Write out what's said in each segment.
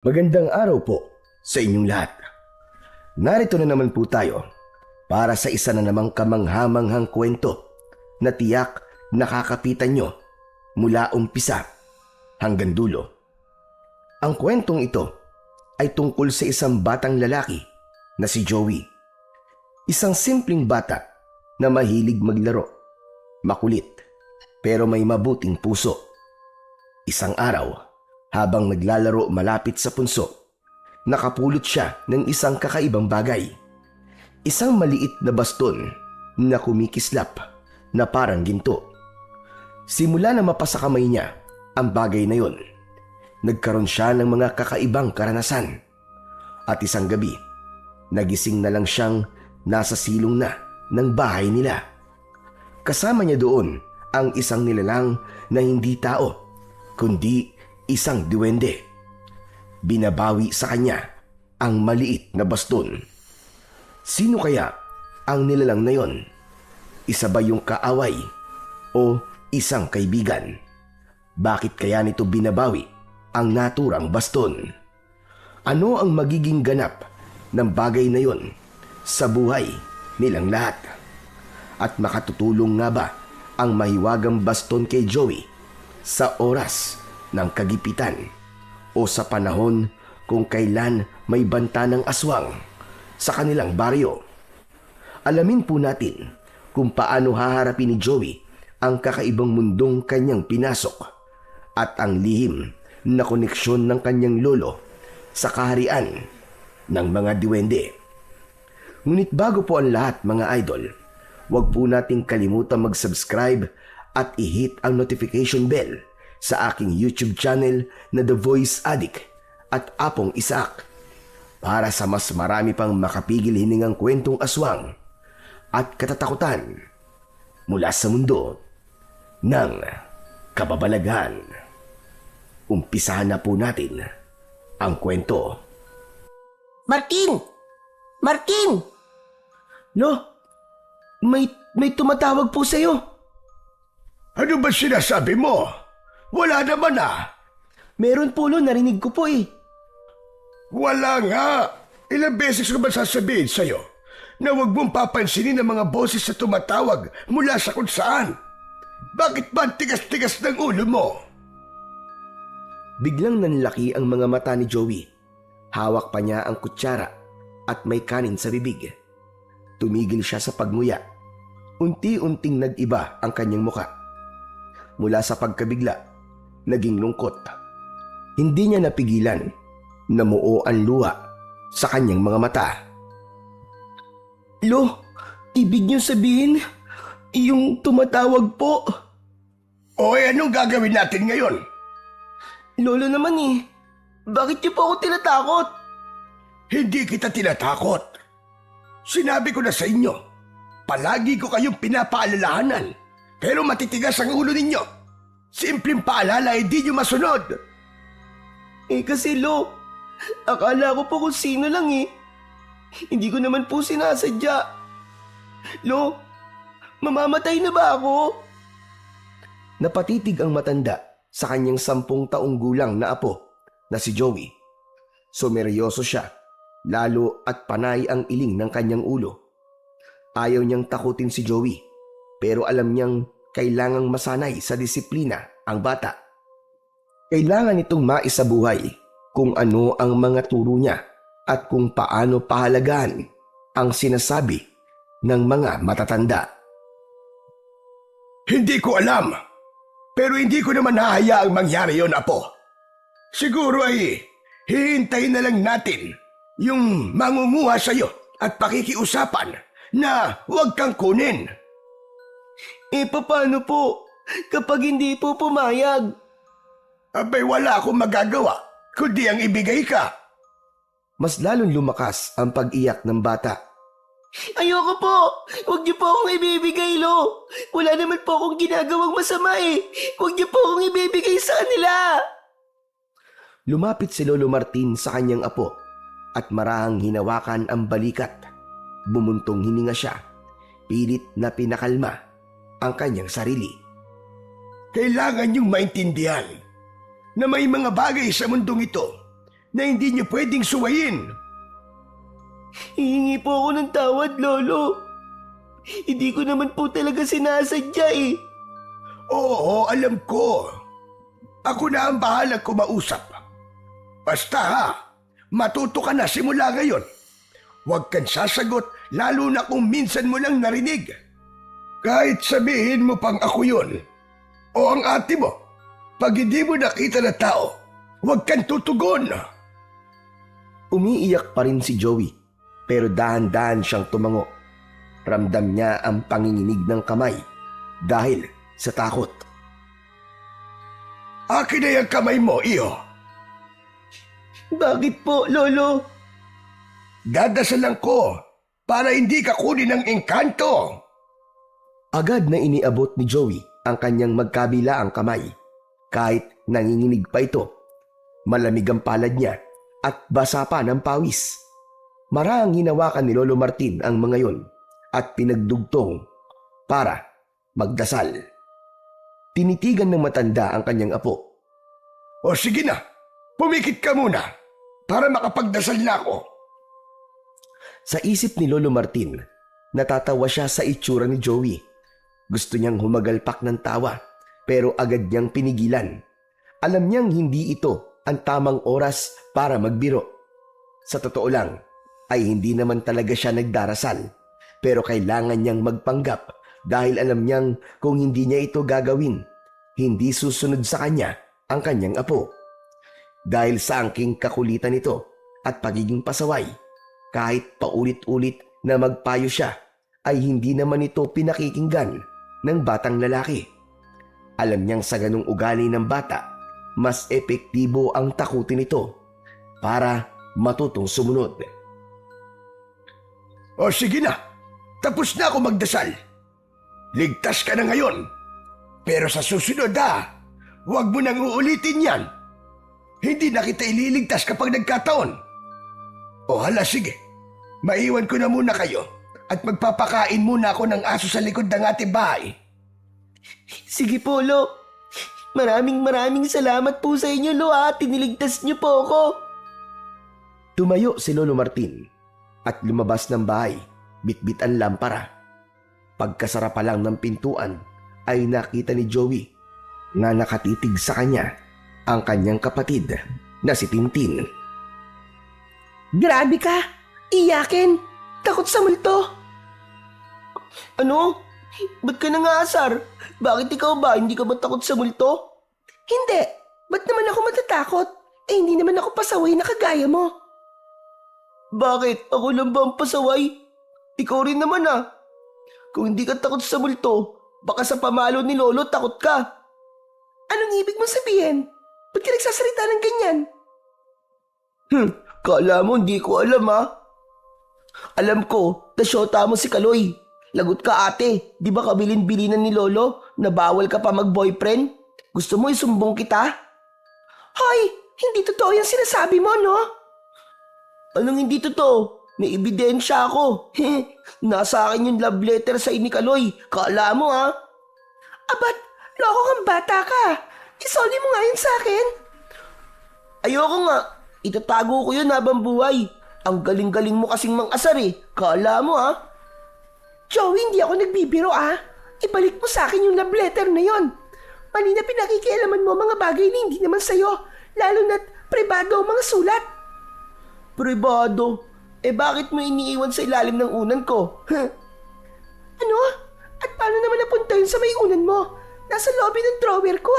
Magandang araw po sa inyong lahat. Narito na naman po tayo para sa isa na namang kamanghamanghang kwento na tiyak nakakapitan nyo mula umpisa hanggang dulo. Ang kwentong ito ay tungkol sa isang batang lalaki na si Joey. Isang simpleng bata na mahilig maglaro, makulit pero may mabuting puso. Isang araw, habang naglalaro malapit sa punso, nakapulot siya ng isang kakaibang bagay. Isang maliit na baston na kumikislap na parang ginto. Simula na mapasa kamay niya ang bagay na yon, nagkaroon siya ng mga kakaibang karanasan. At isang gabi, nagising na lang siyang nasa silong na ng bahay nila. Kasama niya doon ang isang nilalang na hindi tao, kundi isang duwende. Binabawi sa kanya ang maliit na baston. Sino kaya ang nilalang na yon? Isa ba yung kaaway o isang kaibigan? Bakit kaya nito binabawi ang naturang baston? Ano ang magiging ganap ng bagay na yon sa buhay nilang lahat? At makatutulong nga ba ang mahiwagang baston kay Joey sa oras ng kagipitan o sa panahon kung kailan may banta ng aswang sa kanilang baryo? Alamin po natin kung paano haharapin ni Joey ang kakaibang mundong kanyang pinasok at ang lihim na koneksyon ng kanyang lolo sa kaharian ng mga diwende. Ngunit bago po ang lahat, mga idol, huwag po nating kalimutan mag-subscribe at i-hit ang notification bell sa aking YouTube channel na The Voice Addict at Apong Isaac para sa mas marami pang makapigil hiningang kwentong aswang at katatakutan mula sa mundo ng kababalaghan. Umpisahan na po natin ang kwento. Martin! Martin! Lo, may tumatawag po sa'yo. Ano ba sinasabi mo? Wala naman ah. Meron po, Lo, narinig ko po eh. Wala nga. Ilang beses ko ba sasabihin sa'yo na huwag mong papansinin ang mga boses na tumatawag mula sa kung saan? Bakit ba ang tigas-tigas ng ulo mo? Biglang nanlaki ang mga mata ni Joey. Hawak pa niya ang kutsara at may kanin sa bibig. Tumigil siya sa pagmuya. Unti-unting nag-iba ang kanyang muka. Mula sa pagkabigla, naging lungkot. Hindi niya napigilan. Namuo ang luha sa kanyang mga mata. Lo, ibig niyo sabihin, yung tumatawag po. Oy, anong gagawin natin ngayon? Lolo naman eh, bakit niyo po ako tinatakot? Hindi kita tinatakot. Sinabi ko na sa inyo, palagi ko kayong pinapaalalahanan, pero matitigas ang ulo ninyo. Simpleng paalala, hindi nyo masunod. Eh kasi Lo, akala ko po kung sino lang eh. Hindi ko naman po sinasadya. Lo, mamamatay na ba ako? Napatitig ang matanda sa kanyang 10 taong gulang na apo na si Joey. Sumeryoso siya, lalo at panay ang iling ng kanyang ulo. Ayaw niyang takutin si Joey, pero alam niyang kailangang masanay sa disiplina ang bata. Kailangan itong maisabuhay kung ano ang mga turo niya at kung paano pahalagaan ang sinasabi ng mga matatanda. Hindi ko alam, pero hindi ko naman hahayaang mangyari yon, apo. Siguro ay hihintayin na lang natin yung mangunguha sa'yo at pakikiusapan na huwag kang kunin. Eh paano po kapag hindi po pumayag? Abay, wala akong magagawa kundi ang ibigay ka. Mas lalong lumakas ang pag-iyak ng bata. Ayoko po! Huwag niyo po akong ibibigay, Lo! Wala naman po akong ginagawang masama eh! Huwag niyo po akong ibibigay sa kanila! Lumapit si Lolo Martin sa kanyang apo at marahang hinawakan ang balikat. Bumuntong hininga siya, pilit na pinakalma ang kanyang sarili. Kailangan niyong maintindihan na may mga bagay sa mundong ito na hindi niyo pwedeng suwayin. Hihingi po ako ng tawad, Lolo. Hindi ko naman po talaga sinasadya eh. Oo, alam ko. Ako na ang bahalang kumausap. Basta ha, matuto ka na simula ngayon. Huwag kang sasagot lalo na kung minsan mo lang narinig. Kahit sabihin mo pang ako yun o ang ate mo, pag hindi mo nakita na tao, huwag kang tutugon. Umiiyak pa rin si Joey pero dahan-dahan siyang tumango. Ramdam niya ang panginginig ng kamay dahil sa takot. Akin na yung kamay mo, iyo. Bakit po, Lolo? Dadasalan ko para hindi ka kunin ng engkanto. Agad na iniabot ni Joey ang kanyang magkabila ang kamay. Kahit nanginginig pa ito, malamig ang palad niya at basa pa ng pawis. Marahang hinawakan ni Lolo Martin ang mga yon at pinagdugtong para magdasal. Tinitigan ng matanda ang kanyang apo. O sige na, pumikit ka muna para makapagdasal na ako. Sa isip ni Lolo Martin, natatawa siya sa itsura ni Joey. Gusto niyang humagalpak ng tawa pero agad niyang pinigilan. Alam niyang hindi ito ang tamang oras para magbiro. Sa totoo lang ay hindi naman talaga siya nagdarasal pero kailangan niyang magpanggap dahil alam niyang kung hindi niya ito gagawin, hindi susunod sa kanya ang kanyang apo. Dahil sa angking kakulitan nito at pagiging pasaway, kahit paulit-ulit na magpayo siya, ay hindi naman ito pinakikinggan ng batang lalaki. Alam niyang sa ganung ugali ng bata, mas epektibo ang takutin nito para matutong sumunod. O sige na, tapos na ako magdasal. Ligtas ka na ngayon. Pero sa susunod huwag mo nang uulitin yan. Hindi na kita ililigtas kapag nagkataon. O hala sige, maiwan ko na muna kayo at magpapakain muna ako ng aso sa likod ng ating bahay. Sige po, Lo. Maraming salamat po sa inyo, Lo. Tiniligtas niyo po ako. Tumayo si Lolo Martin at lumabas ng bahay, bitbit ang lampara. Pagkasara pa lang ng pintuan ay nakita ni Joey na nakatitig sa kanya ang kanyang kapatid na si Tintin. Grabe ka! Iyakin! Takot sa multo! Ano? Ba't ka nangasar? Bakit ikaw ba? Hindi ka ba takot sa multo? Hindi! Ba't naman ako matatakot? Hindi naman ako pasaway na kagaya mo. Bakit? Ako lang ba ang pasaway? Ikaw rin naman Kung hindi ka takot sa multo, baka sa pamalo ni Lolo takot ka. Anong ibig mo sabihin? Ba't ka nagsasalita ng ganyan? Kala mo hindi ko alam Alam ko, tasyota mo si Kaloy. Lagot ka ate, di ba kabilin-bilinan ni Lolo na bawal ka pa mag-boyfriend? Gusto mo isumbong kita? Hoy, hindi totoo yung sinasabi mo, no? Anong hindi totoo? May ebidensya ako. Nasa akin yung love letter sa ni Kaloy. Kala mo Abat, loko kang bata ka. Isoli mo nga yun sa akin. Ayoko nga. Itatago ko yun habang buhay. Ang galing-galing mo kasing mang-asar Kala mo Joey, hindi ako nagbibiro Ibalik mo sa akin yung love letter na yon. Mali na pinakikialaman mo mga bagay na hindi naman sa'yo. Lalo na't pribado ang mga sulat. Pribado? Bakit mo iniiwan sa ilalim ng unan ko? Ano? At paano naman napunta yun sa may unan mo? Nasa lobby ng drawer ko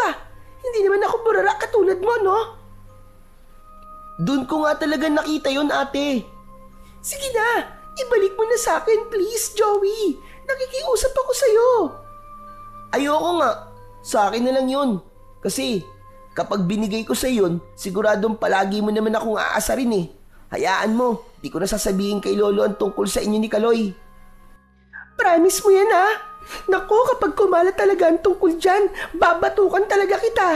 Hindi naman ako burara katulad mo, no? Doon ko nga talaga nakita yon, ate. Sige na, ibalik mo na sa akin, please, Joey. Nakikiusap ako sa'yo. Ayoko nga. Sa akin na lang yun. Kasi kapag binigay ko sa yun, siguradong palagi mo naman akong aasarin Hayaan mo, di ko na sasabihin kay Lolo ang tungkol sa inyo ni Kaloy. Promise mo yan Naku, kapag kumalat talaga ang tungkol dyan, babatukan talaga kita.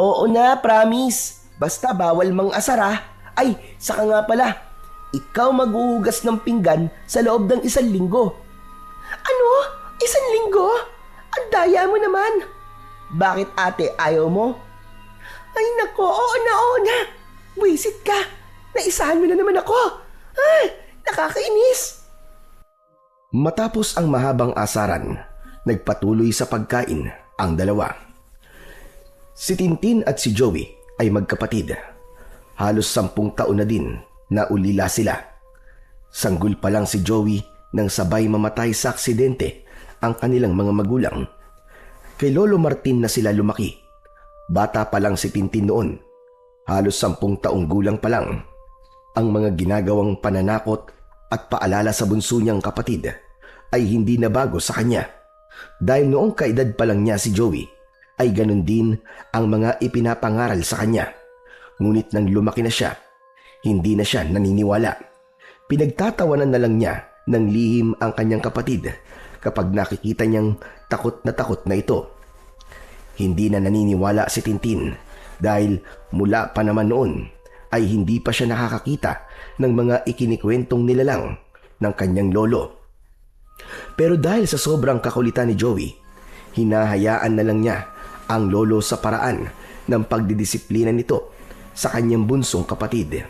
Oo na, promise. Basta bawal mang asar Ay, saka nga pala, ikaw maghuhugas ng pinggan sa loob ng 1 linggo. Ano? 1 linggo? Ang daya mo naman. Bakit ate, ayaw mo? Ay nako, oo na. Buwisit ka! Naisahan mo na naman ako! Ay, nakakainis! Matapos ang mahabang asaran, nagpatuloy sa pagkain ang dalawa. Si Tintin at si Joey ay magkapatid. Halos 10 taon na din na ulila sila. Sanggol pa lang si Joey nang sabay mamatay sa aksidente ang kanilang mga magulang. Kay Lolo Martin na sila lumaki. Bata pa lang si Tintin noon. Halos 10 taong gulang pa lang. Ang mga ginagawang pananakot at paalala sa bunso niyang kapatid ay hindi na bago sa kanya. Dahil noong kaedad pa lang niya si Joey, ay ganun din ang mga ipinapangaral sa kanya. Ngunit nang lumaki na siya, hindi na siya naniniwala. Pinagtatawanan na lang niya ng lihim ang kanyang kapatid kapag nakikita niyang takot na ito. Hindi na naniniwala si Tintin dahil mula pa naman noon ay hindi pa siya nakakakita ng mga ikinikwentong nilalang ng kanyang lolo. Pero dahil sa sobrang kakulitan ni Joey, hinahayaan na lang niya ang lolo sa paraan ng pagdidisiplina nito sa kanyang bunsong kapatid.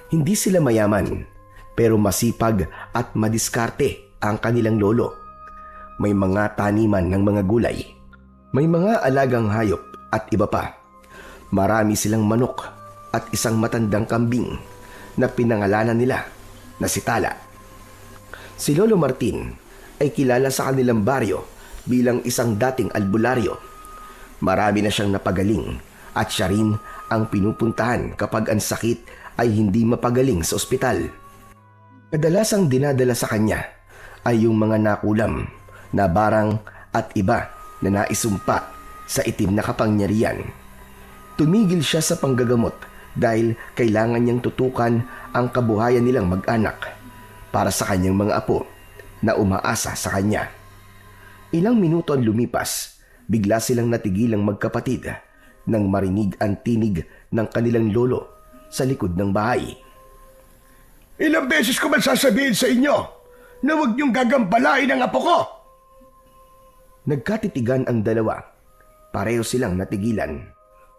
Hindi sila mayaman, pero masipag at madiskarte ang kanilang lolo. May mga taniman ng mga gulay, may mga alagang hayop at iba pa. Marami silang manok at isang matandang kambing na pinangalanan nila na si Tala. Si Lolo Martin ay kilala sa kanilang baryo bilang isang dating albularyo. Marami na siyang napagaling at siya rin ang pinupuntahan kapag ang sakit ay hindi mapagaling sa ospital. Kadalasang dinadala sa kanya ay yung mga nakulam na barang at iba na naisumpa sa itim na kapangyarihan. Tumigil siya sa panggagamot dahil kailangan niyang tutukan ang kabuhayan nilang mag-anak para sa kanyang mga apo na umaasa sa kanya. Ilang minuto ang lumipas, bigla silang natigilang magkapatid nang marinig ang tinig ng kanilang lolo sa likod ng bahay. Ilang beses ko man sasabihin sa inyo na huwag niyong gagambalain ang apo ko? Nagkatitigan ang dalawa. Pareho silang natigilan.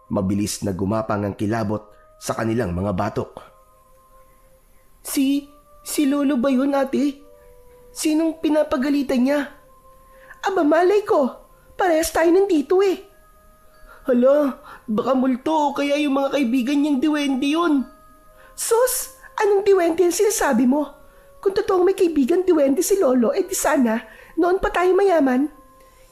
Mabilis na gumapang ang kilabot sa kanilang mga batok. Si Lolo ba yun, ate? Sinong pinapagalitan niya? Aba, malay ko. Parehas tayo nandito eh. Hala, baka multo o kaya yung mga kaibigan niyang diwende yun. Sus, anong diwende ang sinasabi mo? Kung totoong may kaibigan diwende si Lolo, di sana, noon pa tayo mayaman.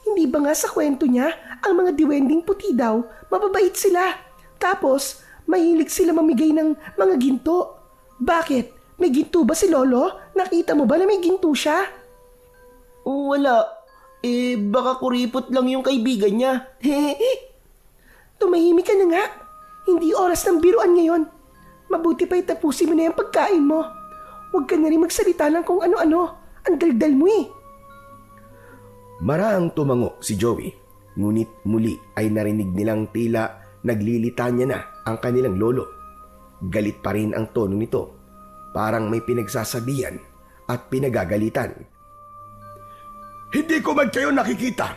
Hindi ba nga sa kwento niya, ang mga diwending puti daw, mababait sila. Tapos, mahilig sila mamigay ng mga ginto. Bakit? May ginto ba si Lolo? Nakita mo ba na may ginto siya? Wala. Baka kuripot lang yung kaibigan niya. Tumahimik ka na nga. Hindi oras ng biruan ngayon. Mabuti pa itapusin mo na yung pagkain mo. Huwag ka na rin magsalita ng kung ano-ano. Ang daldal mo eh. Maraang tumango si Joey, ngunit muli ay narinig nilang tila naglilitanya na ang kanilang lolo. Galit pa rin ang tono nito, parang may pinagsasabihan at pinagagalitan. Hindi ko man kayo nakikita.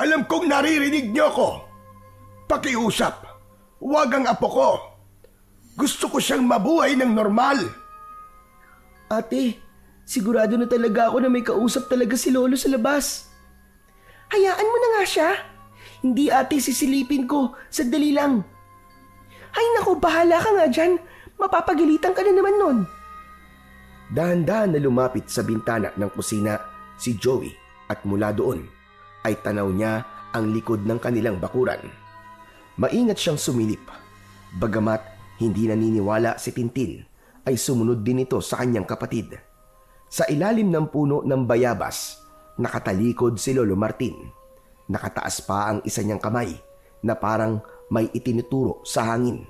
Alam kong naririnig niyo ako. Pakiusap, huwag ang apo ko. Gusto ko siyang mabuhay ng normal. Ate, sigurado na talaga ako na may kausap talaga si Lolo sa labas. Hayaan mo na nga siya. Hindi ate, sisilipin ko. Sandali lang. Ay nako, bahala ka nga dyan. Mapapagalitan ka na naman nun. Dahan-dahan na lumapit sa bintana ng kusina si Joey at mula doon ay tanaw niya ang likod ng kanilang bakuran. Maingat siyang sumilip. Bagamat hindi naniniwala si Tintin, ay sumunod din ito sa kanyang kapatid. Sa ilalim ng puno ng bayabas, nakatalikod si Lolo Martin. Nakataas pa ang isa niyang kamay na parang may itinuturo sa hangin.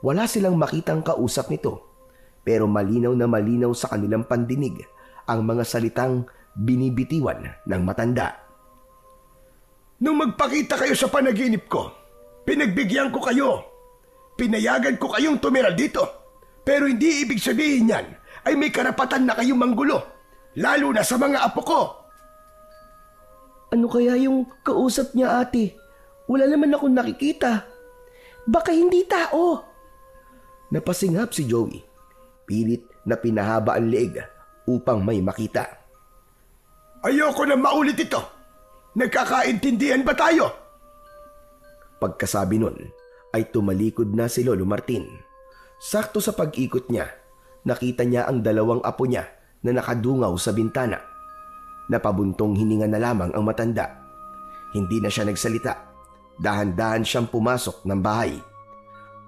Wala silang makitang kausap nito, pero malinaw na malinaw sa kanilang pandinig ang mga salitang binibitiwan ng matanda. Nung magpakita kayo sa panaginip ko, pinagbigyan ko kayo. Pinayagan ko kayong tumira dito. Pero hindi ibig sabihin yan ay may karapatan na kayong manggulo, lalo na sa mga apo ko. Ano kaya yung kausap niya, ate? Wala naman akong nakikita. Baka hindi tao. Napasinghap si Joey. Pilit na pinahaba ang leeg upang may makita. Ayoko na maulit ito. Nagkakaintindihan ba tayo? Pagkasabi nun ay tumalikod na si Lolo Martin. Sakto sa pag-ikot niya, nakita niya ang dalawang apo niya na nakadungaw sa bintana. Napabuntong hininga na lamang ang matanda. Hindi na siya nagsalita. Dahan-dahan siyang pumasok ng bahay.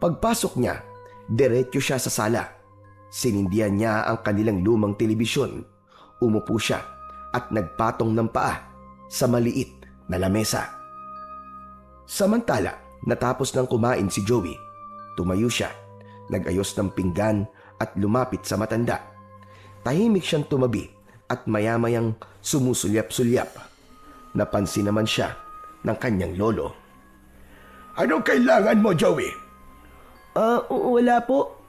Pagpasok niya, diretso siya sa sala. Sinindihan niya ang kanilang lumang telebisyon. Umupo siya at nagpatong ng paa sa maliit na lamesa. Samantala, natapos nang kumain si Joey, tumayo siya, nag-ayos ng pinggan at lumapit sa matanda. Tahimik siyang tumabi at maya-mayang sumusulyap-sulyap. Napansin naman siya ng kanyang lolo. Anong kailangan mo, Joey? Wala po.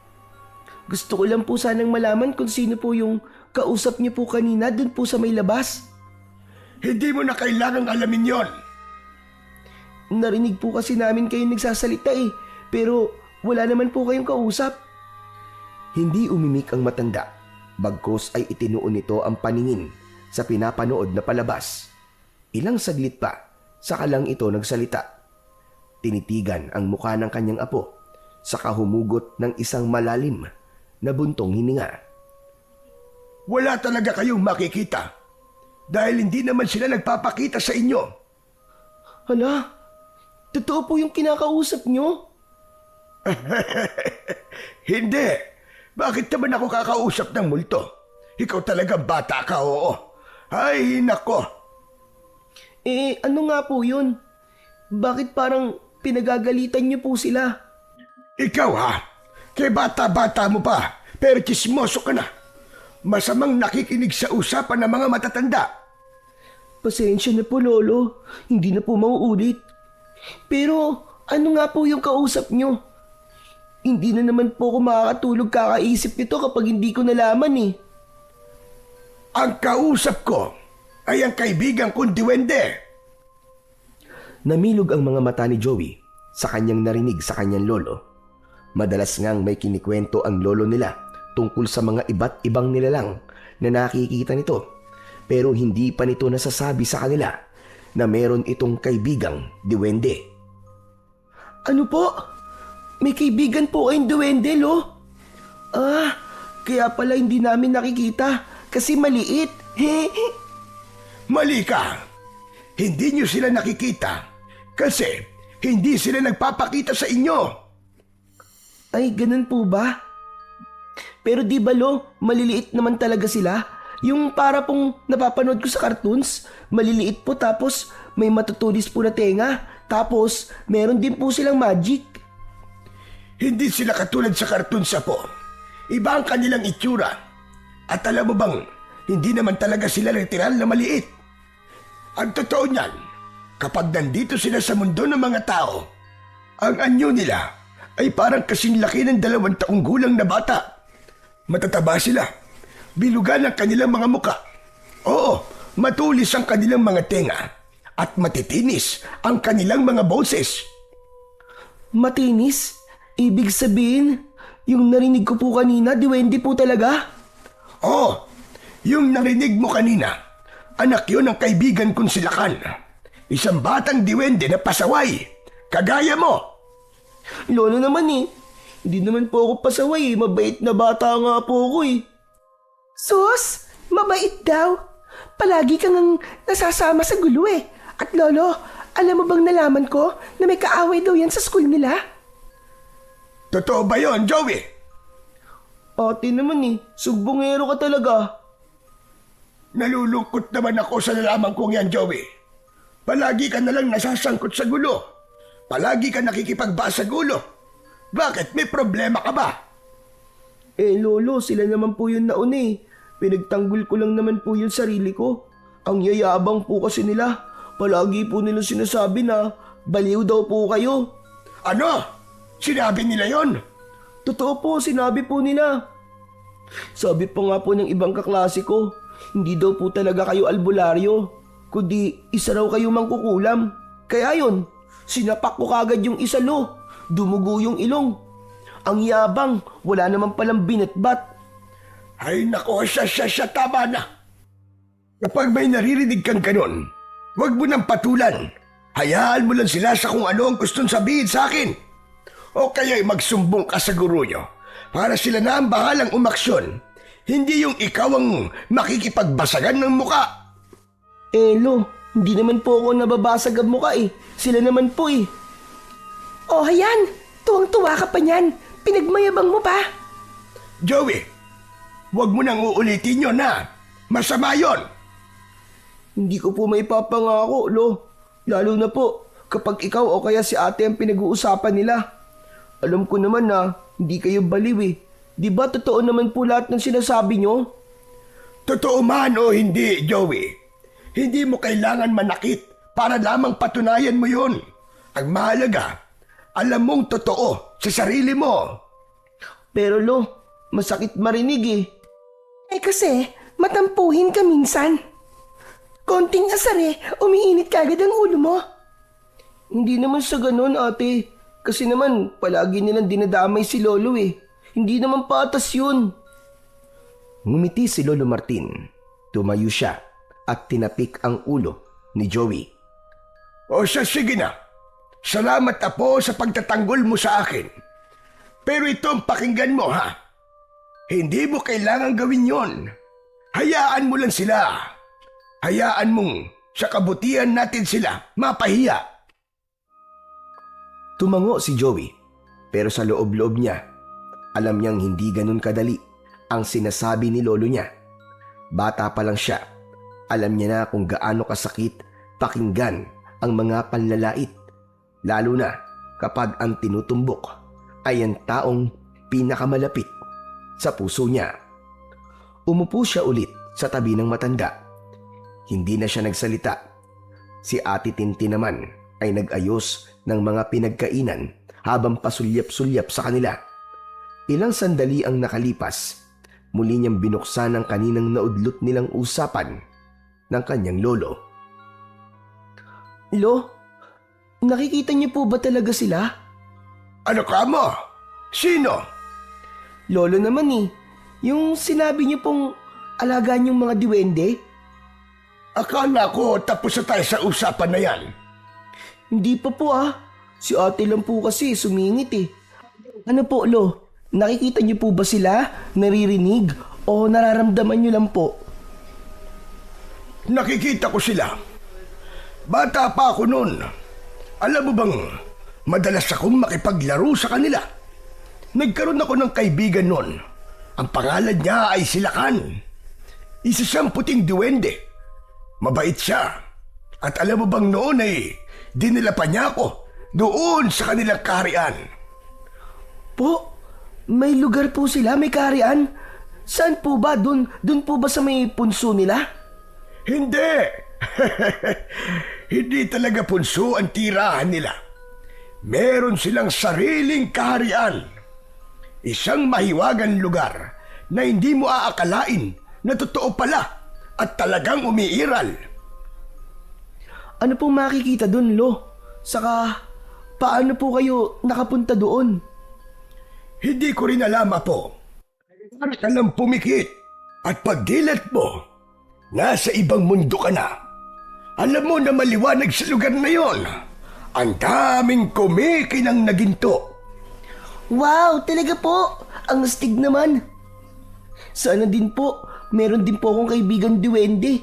Gusto ko lang po sanang malaman kung sino po yung kausap niyo po kanina dun po sa may labas. Hindi mo na kailangang alamin yon. Narinig po kasi namin kayo nagsasalita pero wala naman po kayong kausap. Hindi umimik ang matanda, bagkus ay itinuon nito ang paningin sa pinapanood na palabas. Ilang saglit pa, saka lang ito nagsalita. Tinitigan ang mukha ng kanyang apo, saka humugot ng isang malalim na buntong hininga. Wala talaga kayong makikita dahil hindi naman sila nagpapakita sa inyo. Hala, totoo po yung kinakausap nyo? Hindi. Bakit naman ako kakausap ng multo? Ikaw talagang bata ka, oo. Ay, nako. Ano nga po yun? Bakit parang pinagagalitan niyo po sila? Ikaw ha? Kaya bata-bata mo pa, pero chismoso ka na. Masamang nakikinig sa usapan ng mga matatanda. Pasensya na po, Lolo. Hindi na po mauulit. Pero ano nga po yung kausap nyo? Hindi na naman po ako makakatulog kakaisip nito kapag hindi ko nalaman Ang kausap ko ay ang kaibigan kong duwende. Namilog ang mga mata ni Joey sa kanyang narinig sa kanyang lolo. Madalas ngang may kinikwento ang lolo nila tungkol sa mga iba't ibang nilalang na nakikita nito, pero hindi pa nito nasasabi sa kanila na meron itong kaibigang duwende. Ano po? May kaibigan po kayong duwende, Lo? Kaya pala hindi namin nakikita kasi maliit. Mali ka. Hindi nyo sila nakikita kasi hindi sila nagpapakita sa inyo. Ay, ganun po ba? Pero di ba, Lo, maliliit naman talaga sila? Yung para pong napapanood ko sa cartoons, maliliit po tapos may matutulis po na tenga, tapos meron din po silang magic. Hindi sila katulad sa cartoons po. Iba ang kanilang itsura. At alam mo bang, hindi naman talaga sila literal na maliit. Ang totoo niyan, kapag nandito sila sa mundo ng mga tao, ang anyo nila ay parang kasing laki ng 2 taong gulang na bata. Matataba sila. Bilugan ang kanilang mga muka. Oo, matulis ang kanilang mga tenga. At matitinis ang kanilang mga boses. Matinis? Ibig sabihin, yung narinig ko po kanina, duwende po talaga? Oo, yung narinig mo kanina, anak yun ng kaibigan kong si Lakan. Isang batang diwende na pasaway. Kagaya mo. Lolo naman Hindi naman po ako pasaway Mabait na bata nga po ako Sus, mabait daw. Palagi kang nasasama sa gulo At Lolo, alam mo bang nalaman ko na may kaaway daw yan sa school nila? Totoo ba yon, Joey? Ate naman sugbongero ka talaga. Nalulungkot naman ako sa nalaman kong yan, Joey. Palagi ka nalang nasasangkot sa gulo. Palagi ka nakikipagbasa sa gulo. Bakit? May problema ka ba? Lolo, sila naman po yun nauna Pinagtanggol ko lang naman po yung sarili ko. Ang yayabang po kasi nila. Palagi po nila sinasabi na baliw daw po kayo. Ano? Sinabi nila yon? Totoo po, sinabi po nila. Sabi pa nga po ng ibang kaklase ko, hindi daw po talaga kayo albularyo, kundi isa raw kayo mangkukulam. Kaya yon, sinapak ko kagad yung isa, Lo. Dumugo yung ilong. Ang yabang, wala naman palang binatbat. Ay nako, siya, tama na. Kapag may naririnig kang ganon, huwag mo nang patulan. Hayaan mo lang sila sa kung ano ang gustong sabihin sa akin. O kaya'y magsumbong ka sa guro nyo para sila na ang bahalang umaksyon. Hindi yung ikaw ang makikipagbasagan ng muka. Lo, hindi naman po ako nababasag ang muka eh. Sila naman po eh. Oh, hayan! Tuwang-tuwa ka pa niyan. Pinagmayabang mo pa. Joey, huwag mo nang uulitin yun na. Masama yun. Hindi ko po may papangako, Lo. Lalo na po kapag ikaw o kaya si ate ang pinag-uusapan nila. Alam ko naman na hindi kayo baliw eh. Di ba totoo naman po lahat ng sinasabi nyo? Totoo man o hindi, Joey. Hindi mo kailangan manakit para lamang patunayan mo yun. Ang mahalaga, alam mong totoo sa sarili mo. Pero Lo, masakit marinig eh. Kasi matampuhin ka minsan. Konting asar umiinit kagad ang ulo mo. Hindi naman sa ganun, ate. Kasi naman palagi nilang dinadamay si Lolo eh. Hindi naman patas yun. Ngumiti si Lolo Martin. Tumayo siya at tinapik ang ulo ni Joey. O sige na. Salamat apo sa pagtatanggol mo sa akin. Pero itong pakinggan mo ha. Hindi mo kailangan gawin yon. Hayaan mo lang sila. Hayaan mong sa kabutihan natin sila mapahiya. Tumango si Joey, pero sa loob-loob niya, alam niyang hindi ganun kadali ang sinasabi ni lolo niya. Bata pa lang siya, alam niya na kung gaano kasakit pakinggan ang mga panlalait, lalo na kapag ang tinutumbok ay ang taong pinakamalapit sa puso niya. Umupo siya ulit sa tabi ng matanda. Hindi na siya nagsalita. Si Ate Tintin naman ay nag-ayos ng mga pinagkainan habang pasulyap-sulyap sa kanila. Ilang sandali ang nakalipas, muli niyang binuksan ang kaninang naudlot nilang usapan ng kanyang lolo. Lo, nakikita niyo po ba talaga sila? Ano ka mo? Sino? Lolo naman eh. Yung sinabi niyo pong alagaan yung mga diwende. Akala ko tapos na tayo sa usapan na yan. Hindi pa po Si ate lang po kasi sumingit eh. Ano po, Lo? Nakikita niyo po ba sila? Naririnig? O nararamdaman niyo lang po? Nakikita ko sila. Bata pa ako noon. Alam mo bang, madalas akong makipaglaro sa kanila. Nagkaroon ako ng kaibigan noon. Ang pangalan niya ay Silakan. Isa siyang puting duwende. Mabait siya. At alam mo bang noon ay dinala pa niya ako doon sa kanilang kaharian. Po, may lugar po sila, may kaharian? Saan po ba? Doon po ba sa may punso nila? Hindi. Hindi talaga punso ang tirahan nila. Meron silang sariling kaharian. Isang mahiwagang lugar na hindi mo aakalain na totoo pala at talagang umiiral. Ano pong makikita doon, Lo? Saka, paano po kayo nakapunta doon? Hindi ko rin alam, Apo. Para ka lang pumikit at pagdilat mo, nasa ibang mundo ka na. Alam mo na maliwanag sa lugar na yon. Ang daming kumikinang na ginto. Wow, talaga po! Ang astig naman. Sana din po, meron din po akong kaibigan duwende.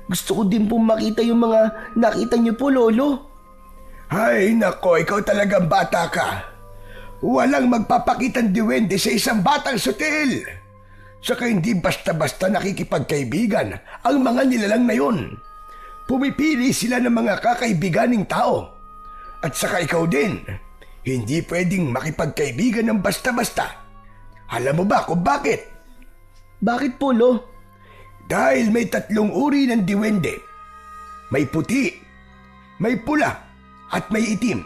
Gusto ko din po makita yung mga nakita niyo po, Lolo. Ay, nako, ikaw talagang bata ka. Walang magpapakitang duwende sa isang batang sutil. Saka hindi basta-basta nakikipagkaibigan ang mga nilalang na yun. Pumipili sila ng mga kakaibiganing tao. At saka ikaw din, hindi pwedeng makipagkaibigan ng basta-basta. Alam mo ba kung bakit? Bakit po, Lo? Dahil may 3 uri ng diwende. May puti, may pula, at may itim.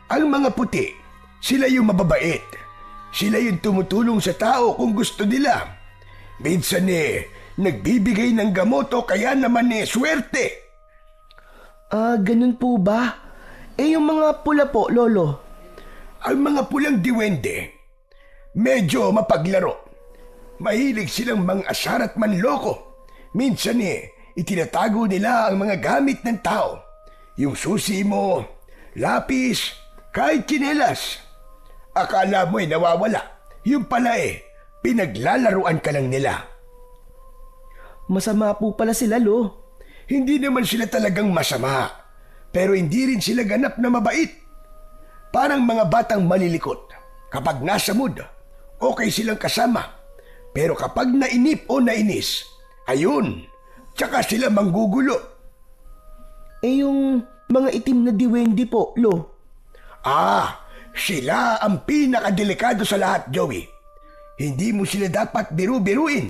Ang mga puti, sila yung mababait. Sila yung tumutulong sa tao kung gusto nila. Minsan nagbibigay ng gamot o kaya naman swerte. Ganun po ba? Yung mga pula po, Lolo? Ang mga pulang diwende, medyo mapaglaro. Mahilig silang mang-asar at manloko. Minsan itinatago nila ang mga gamit ng tao. Yung susi mo, lapis, kahit tsinelas. Akala mo'y nawawala. Yung pala pinaglalaruan ka lang nila. Masama po pala sila, Lo. Hindi naman sila talagang masama. Pero hindi rin sila ganap na mabait. Parang mga batang malilikot. Kapag nasa mood, okay silang kasama. Pero kapag nainip o nainis, ayun, tsaka sila manggugulo. Yung mga itim na diwende po, Lo. Sila ang pinakadelikado sa lahat, Joey. Hindi mo sila dapat biru-biruin.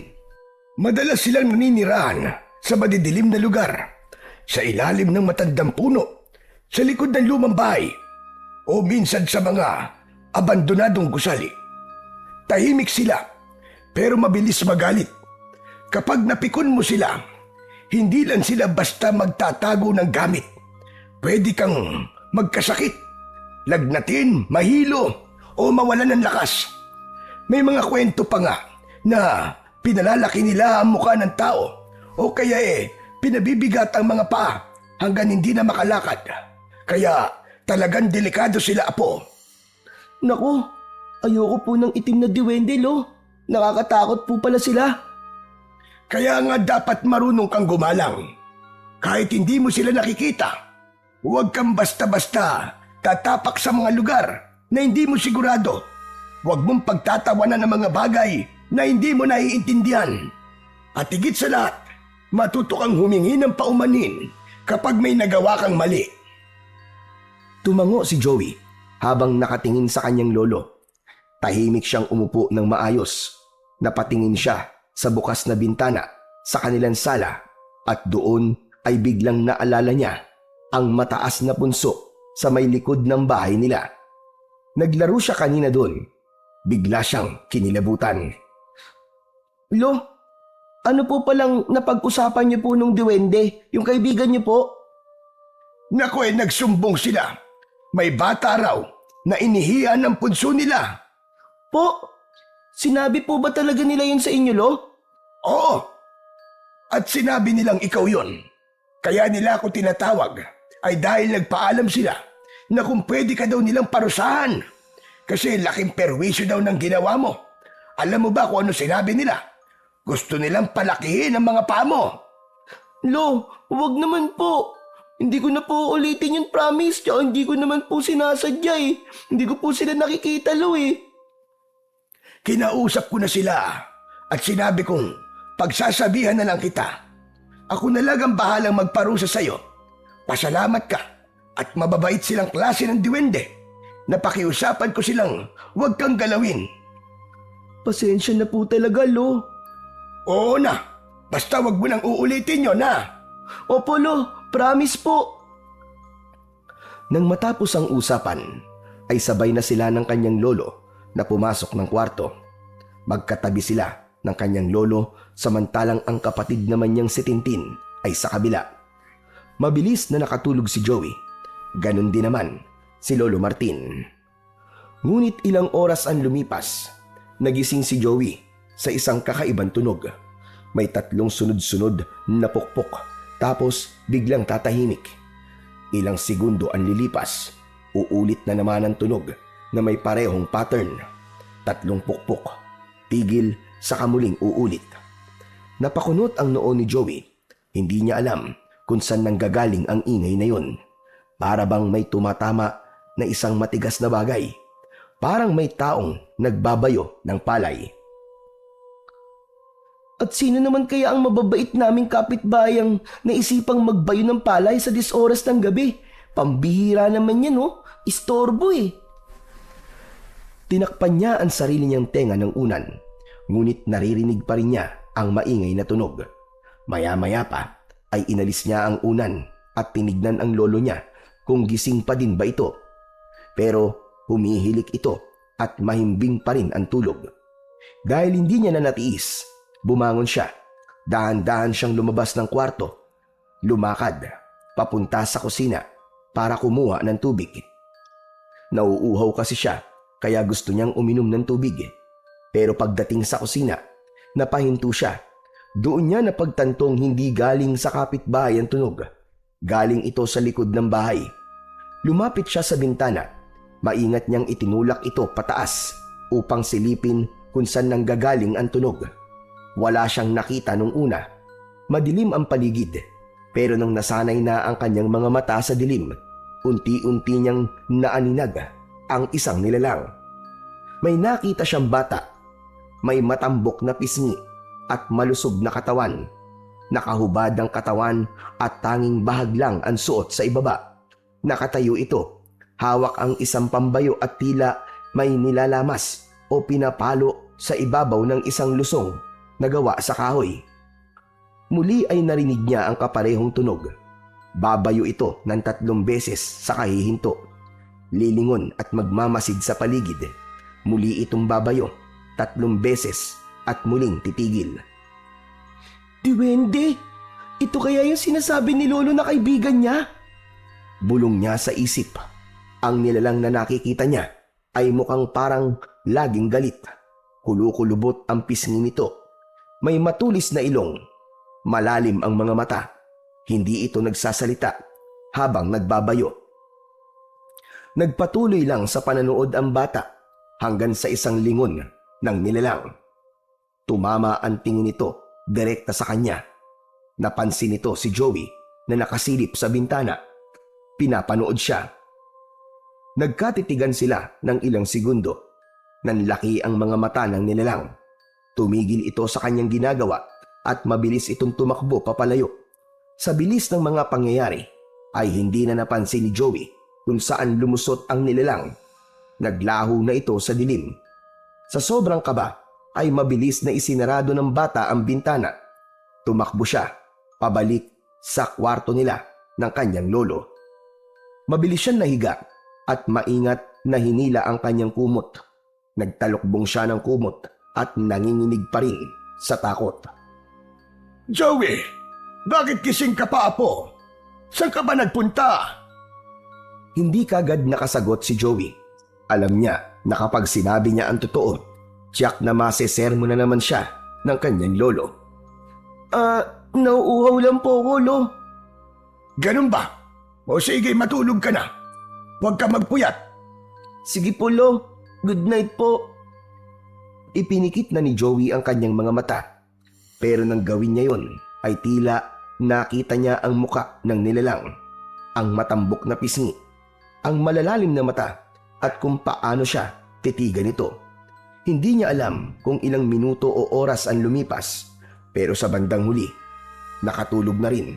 Madalas silang naninirahan sa madidilim na lugar, sa ilalim ng matandang puno, sa likod ng lumang bahay, o minsan sa mga abandonadong gusali. Tahimik sila, pero mabilis magalit. Kapag napikon mo sila, hindi lang sila basta magtatago ng gamit. Pwede kang magkasakit, lagnatin, mahilo, o mawalan ng lakas. May mga kwento pa nga na pinalalaki nila ang mukha ng tao o kaya pinabibigat ang mga paa hanggang hindi na makalakad. Kaya talagang delikado sila, Apo. Naku, ayoko po ng itim na diwende, Lo. Nakakatakot po pala sila. Kaya nga dapat marunong kang gumalang. Kahit hindi mo sila nakikita, huwag kang basta-basta tatapak sa mga lugar na hindi mo sigurado. Huwag mong pagtatawanan ng mga bagay na hindi mo naiintindihan. At higit sa lahat, matuto kang humingi ng paumanin kapag may nagawa kang mali. Tumango si Joey habang nakatingin sa kanyang lolo. Tahimik siyang umupo ng maayos. Napatingin siya sa bukas na bintana sa kanilang sala at doon ay biglang naalala niya ang mataas na punso sa may likod ng bahay nila. Naglaro siya kanina doon. Bigla siyang kinilabutan. Lo, ano po palang napag-usapan niyo po nung diwende, yung kaibigan niyo po? Naku, nagsumbong sila. May bata raw na inihiyan ng punso nila. Po, sinabi po ba talaga nila yun sa inyo, Lo? Oo. At sinabi nilang ikaw yon. Kaya nila ako tinatawag ay dahil nagpaalam sila na kung pwede ka daw nilang parusahan. Kasi laking perwisyo daw ng ginawa mo. Alam mo ba kung ano sinabi nila? Gusto nilang palakihin ang mga paa mo. Lo, huwag naman po. Hindi ko na po ulitin yung promise. Tsaka hindi ko naman po sinasadya eh. Hindi ko po sila nakikita, Lo eh. Kinausap ko na sila at sinabi kong pagsasabihan na lang kita. Ako na lang ang bahalang magparusa sa'yo. Pasalamat ka at mababait silang klase ng diwende. Napakiusapan ko silang huwag kang galawin. Pasensya na po talaga, Lo. Oo na, basta wag mo nang uulitin yun, ha? Opo, Lo. Promise po. Nang matapos ang usapan, ay sabay na sila ng kanyang lolo na pumasok ng kwarto. Magkatabi sila ng kanyang lolo samantalang ang kapatid naman niyang si Tintin ay sa kabila. Mabilis na nakatulog si Joey. Ganon din naman si Lolo Martin. Ngunit ilang oras ang lumipas, nagising si Joey sa isang kakaibang tunog. May 3 sunod-sunod na pukpok tapos biglang tatahimik. Ilang segundo ang lilipas, uulit na naman ang tunog na may parehong pattern. 3 pukpok, tigil sa kamuling uulit. Napakunot ang noo ni Joey. Hindi niya alam kung saan nanggagaling ang ingay na yun. Para bang may tumatama na isang matigas na bagay. Parang may taong nagbabayo ng palay. At sino naman kaya ang mababait naming kapitbayang naisipang magbayo ng palay sa 10 oras ng gabi? Pambihira naman yan, no? Istorbo eh. Tinakpan niya ang sarili niyang tenga ng unan, ngunit naririnig pa rin niya ang maingay na tunog. Maya-maya pa ay inalis niya ang unan at tinignan ang lolo niya kung gising pa din ba ito. Pero humihilik ito at mahimbing pa rin ang tulog. Dahil hindi niya na natiis, bumangon siya. Dahan-dahan siyang lumabas ng kwarto. Lumakad, papunta sa kusina para kumuha ng tubig. Nauuhaw kasi siya kaya gusto niyang uminom ng tubig. Pero pagdating sa kusina, napahinto siya. Doon niya napagtantong hindi galing sa kapitbahay ang tunog. Galing ito sa likod ng bahay. Lumapit siya sa bintana. Maingat niyang itinulak ito pataas upang silipin kung saan nanggagaling ang tunog. Wala siyang nakita nung una. Madilim ang paligid. Pero nang nasanay na ang kanyang mga mata sa dilim, unti-unti niyang naaninag ang isang nilalang. May nakita siyang bata. May matambok na pisngi at malusog na katawan. Nakahubad ang katawan at tanging bahag lang ang suot sa ibaba. Nakatayo ito. Hawak ang isang pambayo at tila may nilalamas o pinapalo sa ibabaw ng isang lusong na gawa sa kahoy. Muli ay narinig niya ang kaparehong tunog. Babayo ito ng 3 beses sa kahihinto. Lilingon at magmamasid sa paligid. Muli itong babayo 3 beses at muling titigil. Duwende, ito kaya yung sinasabi ni Lolo na kaibigan niya? Bulong niya sa isip. Ang nilalang na nakikita niya ay mukhang parang laging galit. Kulukulubot ang pisngi nito. May matulis na ilong. Malalim ang mga mata. Hindi ito nagsasalita habang nagbabayo. Nagpatuloy lang sa pananood ang bata hanggang sa isang lingon ng nilalang. Tumama ang tingin nito direkta sa kanya. Napansin nito si Joey na nakasilip sa bintana. Pinapanood siya. Nagkatitigan sila ng ilang segundo. Nanlaki ang mga mata ng nilalang. Tumigil ito sa kanyang ginagawa at mabilis itong tumakbo papalayo. Sa bilis ng mga pangyayari ay hindi na napansin ni Joey kung saan lumusot ang nilalang. Naglaho na ito sa dilim. Sa sobrang kaba ay mabilis na isinarado ng bata ang bintana. Tumakbo siya pabalik sa kwarto nila ng kanyang lolo. Mabilis siyang nahiga at maingat na hinila ang kanyang kumot. Nagtalokbong siya ng kumot at nanginginig pa rin sa takot. Joey, bakit gising ka pa, apo? Saan ka ba nagpunta? Hindi kagad nakasagot si Joey. Alam niya na kapag sinabi niya ang totoo, tiyak na masesermo na naman siya ng kanyang lolo. Nauuhaw lang po ako, Lo. Ganun ba? O sige, matulog ka na. Huwag ka magpuyat. Sige po, Lo. Good night po. Ipinikit na ni Joey ang kanyang mga mata. Pero nang gawin niya yon ay tila nakita niya ang muka ng nilalang. Ang matambok na pisngi, ang malalalim na mata at kung paano siya titigan ito. Hindi niya alam kung ilang minuto o oras ang lumipas, pero sa bandang huli, nakatulog na rin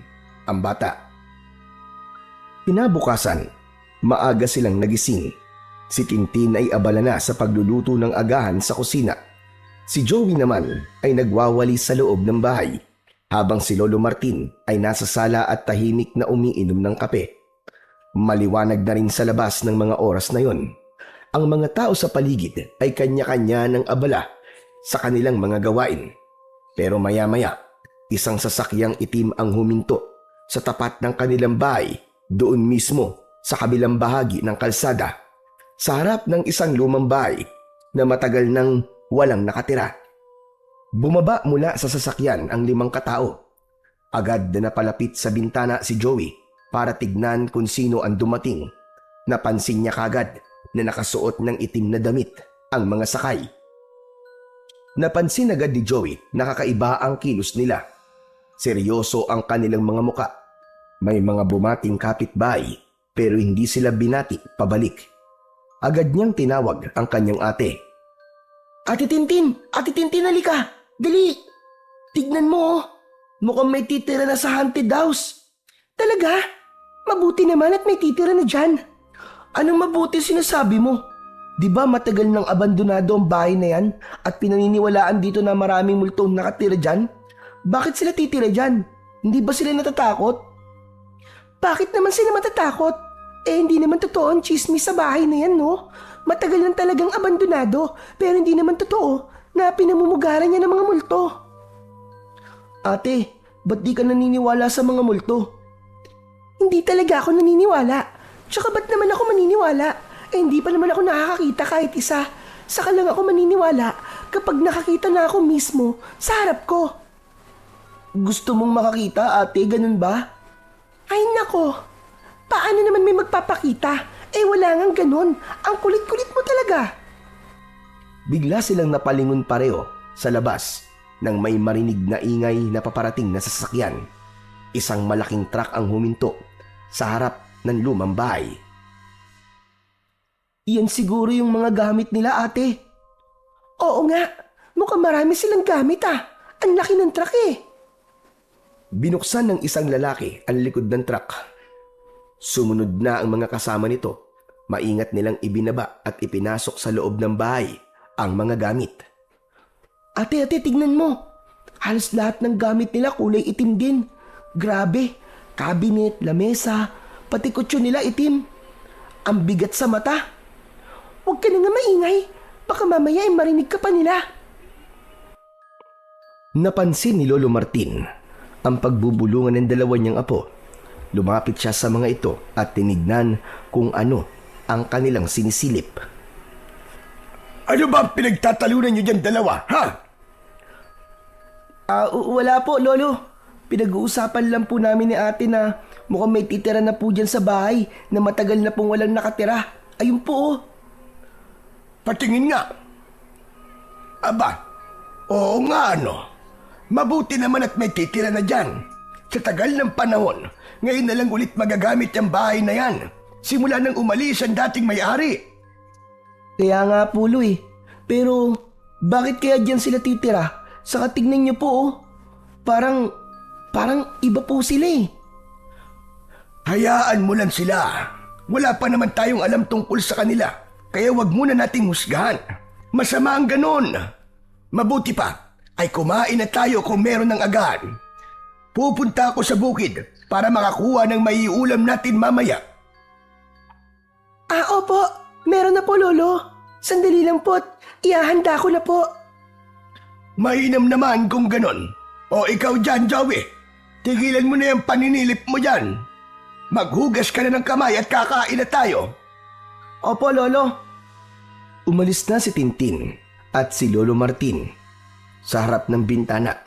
ang bata. Kinabukasan, maaga silang nagising. Si Tintin ay abala na sa pagluluto ng agahan sa kusina. Si Joey naman ay nagwawali sa loob ng bahay, habang si Lolo Martin ay nasa sala at tahimik na umiinom ng kape. Maliwanag na rin sa labas ng mga oras na yon. Ang mga tao sa paligid ay kanya-kanya ng abala sa kanilang mga gawain. Pero maya-maya, isang sasakyang itim ang huminto sa tapat ng kanilang bahay, doon mismo sa kabilang bahagi ng kalsada, sa harap ng isang lumang bahay na matagal nang walang nakatira. Bumaba mula sa sasakyan ang 5 katao. Agad na napalapit sa bintana si Joey para tignan kung sino ang dumating. Napansin niya kagad na nakasuot ng itim na damit ang mga sakay. Napansin agad ni Joey na kakaiba ang kilos nila. Seryoso ang kanilang mga muka. May mga bumating kapitbahay pero hindi sila binati pabalik. Agad niyang tinawag ang kanyang ate. Ate Tintin, halika. Dali. Tignan mo, mukhang may titira na sa haunted house. Talaga? Mabuti naman at may titira na dyan. Anong mabuti sinasabi mo? Di ba matagal nang abandonado ang bahay na yan at pinaniniwalaan dito na maraming multong nakatira dyan? Bakit sila titira dyan? Hindi ba sila natatakot? Bakit naman sila matatakot? Hindi naman totoo ang chismis sa bahay na yan, no? Matagal lang talagang abandonado, pero hindi naman totoo na pinamumugaran niya ng mga multo. Ate, ba't di ka naniniwala sa mga multo? Hindi talaga ako naniniwala. Tsaka ba't naman ako maniniwala? Hindi pa naman ako nakakakita kahit isa. Saka lang ako maniniwala kapag nakakita na ako mismo sa harap ko. Gusto mong makakita, ate? Ganun ba? Ay nako, paano naman may magpapakita? Wala ngang ganun. Ang kulit-kulit mo talaga. Bigla silang napalingon pareho sa labas nang may marinig na ingay na paparating na sasakyan. Isang malaking truck ang huminto sa harap ng lumang bahay. Yan siguro yung mga gamit nila, ate. Oo nga, mukhang marami silang gamit Ang laki ng truck Binuksan ng isang lalaki ang likod ng truck. Sumunod na ang mga kasama nito. Maingat nilang ibinaba at ipinasok sa loob ng bahay ang mga gamit. Ate, tignan mo. Halos lahat ng gamit nila kulay itim din. Grabe, cabinet, lamesa, pati kutso nila itim. Ang bigat sa mata. Huwag ka na nga maingay. Baka mamaya marinig ka pa nila. Napansin ni Lolo Martin ang pagbubulungan ng dalawa niyang apo. Lumapit siya sa mga ito at tinignan kung ano ang kanilang sinisilip. Ano ba pinagtatalunan niyo dyan dalawa, ha? Wala po, Lolo. Pinag-uusapan lang po namin ni ate na mukhang may titira na po dyan sa bahay na matagal na pong walang nakatira. Ayun po. Patingin nga. Aba, oo nga Mabuti naman at may titira na dyan. Sa tagal ng panahon, ngayon na lang ulit magagamit ang bahay na yan. Simula nang umalis ang dating may-ari. Kaya nga po, Loy. Pero bakit kaya dyan sila titira? Saka tignan niyo po Parang iba po sila Hayaan mo lang sila. Wala pa naman tayong alam tungkol sa kanila. Kaya wag muna nating husgahan. Masama ang ganon. Mabuti pa ay kumain na tayo kung meron ng agahan. Pupunta ako sa bukid para makakuha ng maiulam natin mamaya. Opo. Meron na po, Lolo. Sandali lang po. Ihahanda ko na po. Mainam naman kung ganon. O ikaw dyan, Joey. Tigilan mo na yung paninilip mo dyan. Maghugas ka na ng kamay at kakain na tayo. Opo, Lolo. Umalis na si Tintin at si Lolo Martin sa harap ng bintana.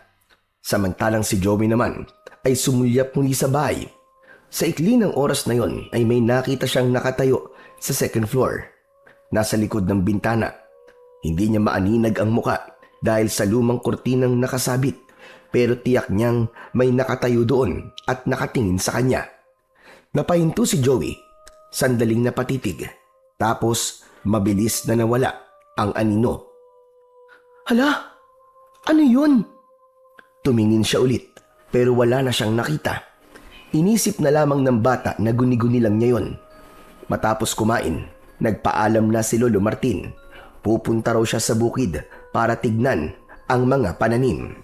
Samantalang si Joey naman ay sumulyap muli sa bahay. Sa ikli ng oras na yon ay may nakita siyang nakatayo sa second floor. Nasa likod ng bintana. Hindi niya maaninag ang muka dahil sa lumang kurtinang nakasabit, pero tiyak niyang may nakatayo doon at nakatingin sa kanya. Napahinto si Joey, sandaling napatitig, tapos mabilis na nawala ang anino. Hala, ano yun? Tumingin siya ulit pero wala na siyang nakita. Inisip na lamang ng bata na guni-guni lang niya yun. Matapos kumain, nagpaalam na si Lolo Martin. Pupunta raw siya sa bukid para tignan ang mga pananim.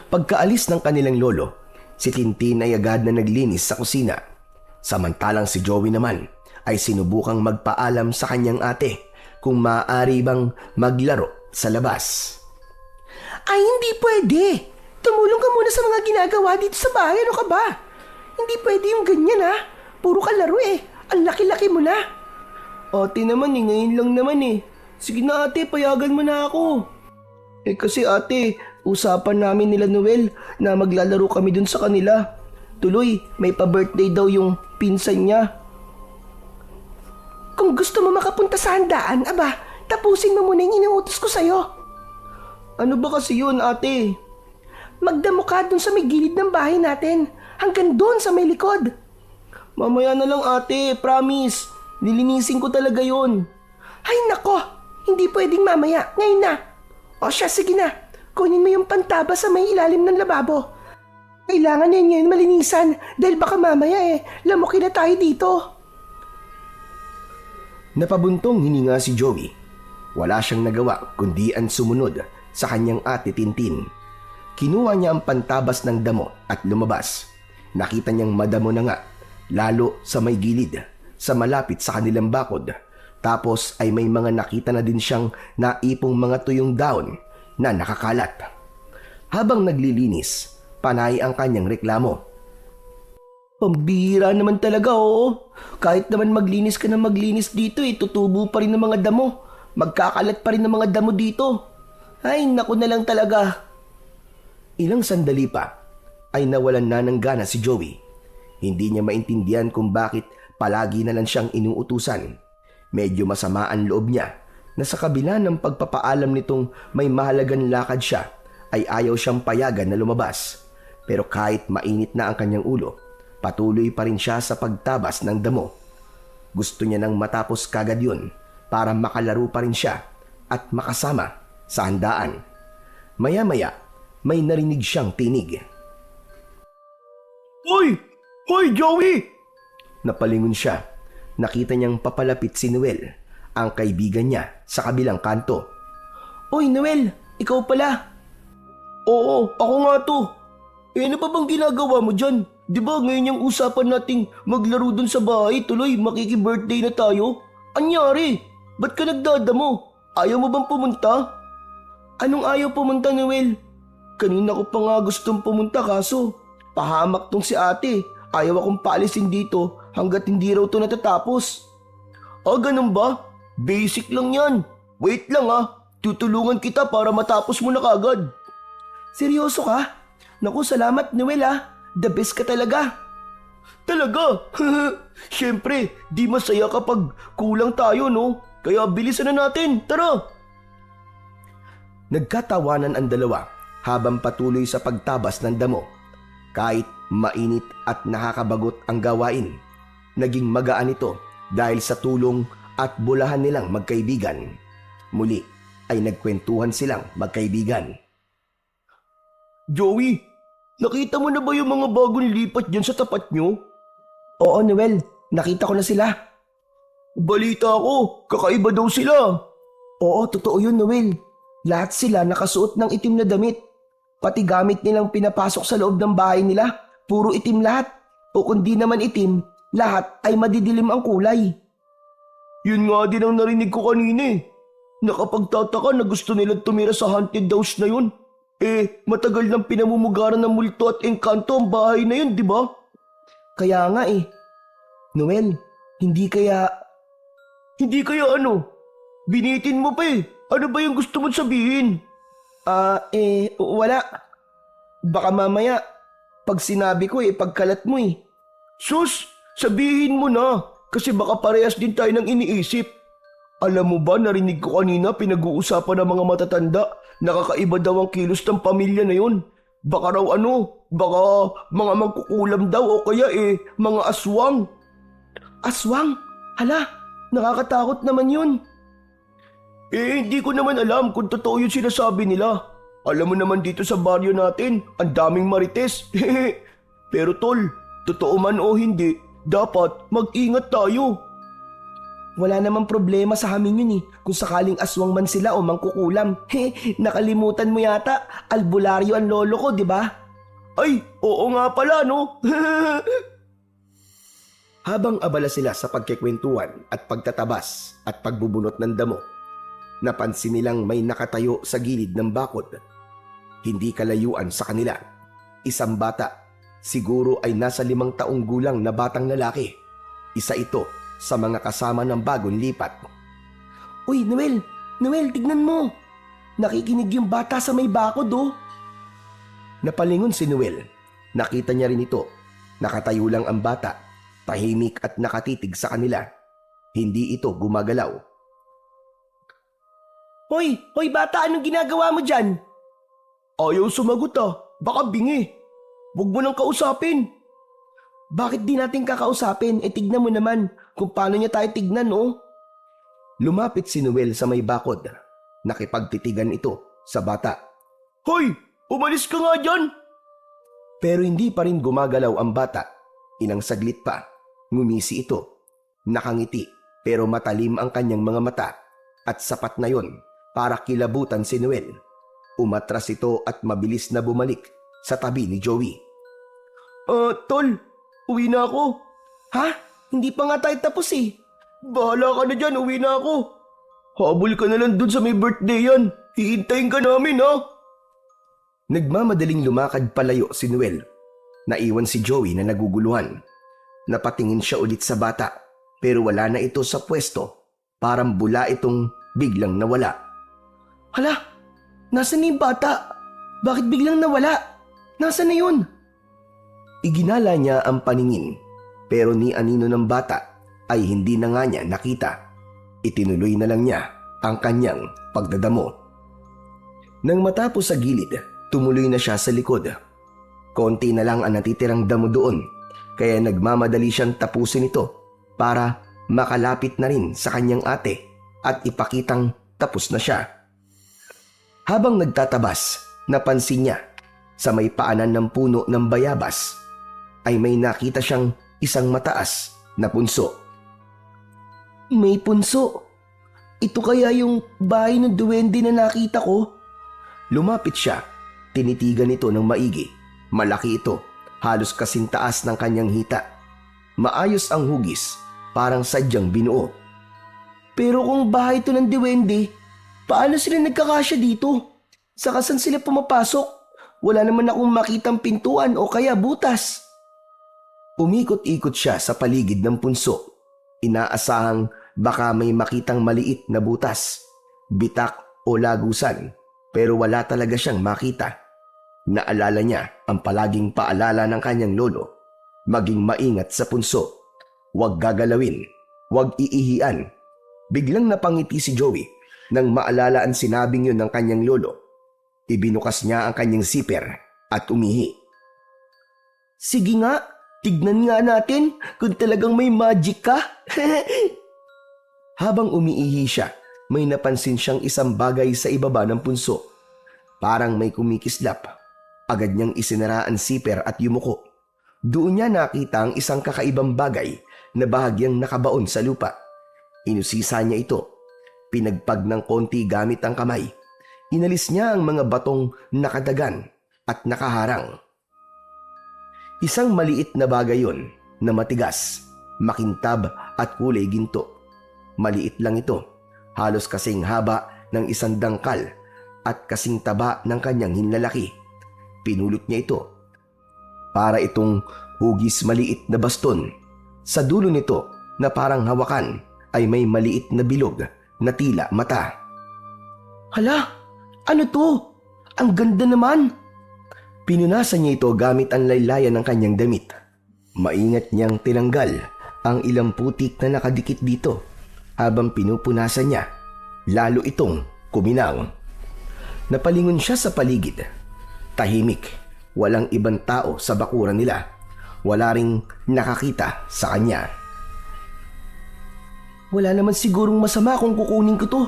Pagkaalis ng kanilang lolo, si Tintin ay agad na naglinis sa kusina. Samantalang si Joey naman ay sinubukang magpaalam sa kanyang ate kung maaari bang maglaro sa labas. Ay, hindi pwede. Tumulong ka muna sa mga ginagawa dito sa bahay. Ano ka ba? Hindi pwede yung ganyan Puro ka laro Ang laki-laki mo na. Ate naman ngayon lang naman Sige na ate, payagan mo na ako. Kasi ate, usapan namin nila Noel na maglalaro kami dun sa kanila. Tuloy, may pa-birthday daw yung pinsan niya. Kung gusto mo makapunta sa handaan, tapusin mo muna yung inuutos ko sa'yo. Ano ba kasi yun ate? Magdamo ka dun sa may gilid ng bahay natin. Hanggang dun sa may likod. Mamaya na lang ate, promise. Nilinisin ko talaga yun. Ay nako, hindi pwedeng mamaya. Ngayon na. O siya, sige na. Kunin mo yung pantaba sa may ilalim ng lababo. Kailangan yan ngayon malinisan dahil baka mamaya lamukin na tayo dito. Napabuntong hininga si Joey. Wala siyang nagawa kundi ang sumunod sa kanyang ate Tintin. Kinuha niya ang pantabas ng damo at lumabas. Nakita niyang madamo na nga, lalo sa may gilid, sa malapit sa kanilang bakod. Tapos ay may mga nakita na din siyang naipong mga tuyong daon na nakakalat. Habang naglilinis, panay ang kanyang reklamo. Pambihira naman talaga Kahit naman maglinis ka na maglinis dito tutubo pa rin ng mga damo. magkakalat pa rin ng mga damo dito. Ay, naku na lang talaga. Ilang sandali pa ay nawalan na ng gana si Joey. Hindi niya maintindihan kung bakit palagi na lang siyang inuutusan. Medyo masama ang loob niya na sa kabila ng pagpapaalam nitong may mahalagang lakad siya ay ayaw siyang payagan na lumabas. Pero kahit mainit na ang kanyang ulo, patuloy pa rin siya sa pagtabas ng damo. Gusto niya nang matapos kagad yun para makalaro pa rin siya at makasama sa handaan. Maya-maya, may narinig siyang tinig. Hoy! Hoy, Joey! Napalingon siya. Nakita niyang papalapit si Noel, ang kaibigan niya sa kabilang kanto. Oy, Noel! Ikaw pala! Oo, ako nga to. Ano pa bang ginagawa mo dyan? Di ba ngayon yung usapan nating maglaro dun sa bahay, tuloy makiki-birthday na tayo? Anyari? Ba't ka nagdadamo? Ayaw mo bang pumunta? Anong ayaw pumunta, Noel? Kanina ko pa nga gustong pumunta kaso pahamak tong si ate. Ayaw akong paalisin dito hanggat hindi raw to natatapos. Ganun ba? Basic lang yan. Wait lang tutulungan kita para matapos mo na kagad. Seryoso ka? Naku, salamat Noel The best ka talaga. Talaga? Siyempre, di masaya kapag kulang tayo, no? Kaya bilisan na natin, tara! Nagkatawanan ang dalawa habang patuloy sa pagtabas ng damo. Kahit mainit at nakakabagot ang gawain, naging magaan ito dahil sa tulong at bulahan nilang magkaibigan. Muli ay nagkwentuhan silang magkaibigan. Joey, nakita mo na ba yung mga bagong lipat dyan sa tapat nyo? Oo, Noel. Nakita ko na sila. Balita ko, kakaiba daw sila. Oo, totoo yun, Noel. Lahat sila nakasuot ng itim na damit. Pati gamit nilang pinapasok sa loob ng bahay nila, puro itim lahat. O kung di naman itim, lahat ay madidilim ang kulay. Yun nga din ang narinig ko kanina Nakapagtataka na gusto nilang tumira sa haunted house na yun. Matagal nang pinamumugaran ng multo at engkanto ang bahay na yun, di ba? Kaya nga Noel, hindi kaya ano? Binitin mo pa Ano ba yung gusto mong sabihin? Wala. Baka mamaya, pag sinabi ko pagkalat mo Sus, sabihin mo na, kasi baka parehas din tayo ng iniisip. Alam mo ba, narinig ko kanina pinag-uusapan ng mga matatanda, nakakaiba daw ang kilos ng pamilya na yun. Baka raw baka mga mangkukulam daw o kaya mga aswang. Aswang? Hala, nakakatakot naman yun. Hindi ko naman alam kung totoo yung sinasabi nila. Alam mo naman dito sa baryo natin, ang daming marites. Pero tol, totoo man o hindi, dapat mag-ingat tayo. Wala namang problema sa amin yun kung sakaling aswang man sila o mangkukulam. Nakalimutan mo yata, albularyo ang lolo ko, di ba? Ay, oo nga pala, no? Habang abala sila sa pagkikwentuhan at pagtatabas at pagbubunot ng damo, napansin nilang may nakatayo sa gilid ng bakod. Hindi kalayuan sa kanila. Isang bata, siguro ay nasa 5 taong gulang na batang lalaki. Isa ito sa mga kasama ng bagong lipat. Uy, Noel! Noel, tignan mo! Nakikinig yung bata sa may bakod, Napalingon si Noel. Nakita niya rin ito. Nakatayo lang ang bata, tahimik at nakatitig sa kanila. Hindi ito gumagalaw. Hoy bata, anong ginagawa mo dyan? Ayaw sumagot baka bingi. Huwag mo nang kausapin. Bakit di natin kakausapin? Tignan mo naman kung paano niya tayo tignan, Lumapit si Noel sa may bakod. Nakipagtitigan ito sa bata. Hoy! Umalis ka nga dyan! Pero hindi pa rin gumagalaw ang bata. Ilang saglit pa, ngumisi ito. Nakangiti pero matalim ang kanyang mga mata at sapat na yon para kilabutan si Noel. Umatras ito at mabilis na bumalik sa tabi ni Joey. Tol, uwi na ako. Ha? Hindi pa nga tayo tapos Bahala ka na dyan, uwi na ako. Habol ka na lang dun sa may birthday yan. Hihintayin ka namin, Nagmamadaling lumakad palayo si Noel. Naiwan si Joey na naguguluhan. Napatingin siya ulit sa bata pero wala na ito sa pwesto. Parang bula itong biglang nawala. Hala, nasaan na yung bata? Bakit biglang nawala? Nasaan na yun? Iginala niya ang paningin pero ni anino ng bata ay hindi na nga niya nakita. Itinuloy na lang niya ang kanyang pagdadamo. Nang matapos sa gilid, tumuloy na siya sa likod. Konti na lang ang natitirang damo doon kaya nagmamadali siyang tapusin ito para makalapit na rin sa kanyang ate at ipakitang tapos na siya. Habang nagtatabas, napansin niya sa may paanan ng puno ng bayabas ay may nakita siyang isang mataas na punso. May punso. Ito kaya yung bahay ng duwende na nakita ko? Lumapit siya, tinitigan ito ng maigi. Malaki ito, halos kasing taas ng kanyang hita. Maayos ang hugis, parang sadyang binuo. Pero kung bahay ito ng duwende, paano sila nagkakasya dito? Saka saan sila pumapasok? Wala naman akong makitang pintuan o kaya butas. Umikot-ikot siya sa paligid ng punso. Inaasahang baka may makitang maliit na butas, bitak o lagusan, pero wala talaga siyang makita. Naalala niya ang palaging paalala ng kanyang lolo, maging maingat sa punso, huwag gagalawin, huwag iihian. Biglang napangiti si Joey nang maalala ang sinabing yun ng kanyang lolo. Ibinukas niya ang kanyang zipper at umihi. Sige nga, tignan nga natin kung talagang may magic ka. Habang umiihi siya, may napansin siyang isang bagay sa ibaba ng punso. Parang may kumikislap. Agad niyang isinara ang zipper at yumuko. Doon niya nakita ang isang kakaibang bagay na bahagyang nakabaon sa lupa. Inusisa niya ito. Pinagpag ng konti gamit ang kamay. Inalis niya ang mga batong nakadagan at nakaharang. Isang maliit na bagay yon na matigas, makintab at kulay ginto. Maliit lang ito, halos kasing haba ng isang dangkal at kasing taba ng kanyang hinlalaki. Pinulot niya ito. Para itong hugis maliit na baston. Sa dulo nito na parang hawakan ay may maliit na bilog na tila mata. Hala, ano to? Ang ganda naman. Pinunasan niya ito gamit ang laylayan ng kanyang damit. Maingat niyang tinanggal ang ilang putik na nakadikit dito. Habang pinupunasan niya, lalo itong kuminaw. Napalingon siya sa paligid. Tahimik, walang ibang tao sa bakuran nila. Wala ring nakakita sa kanya. Wala naman sigurong masama kung kukunin ko to.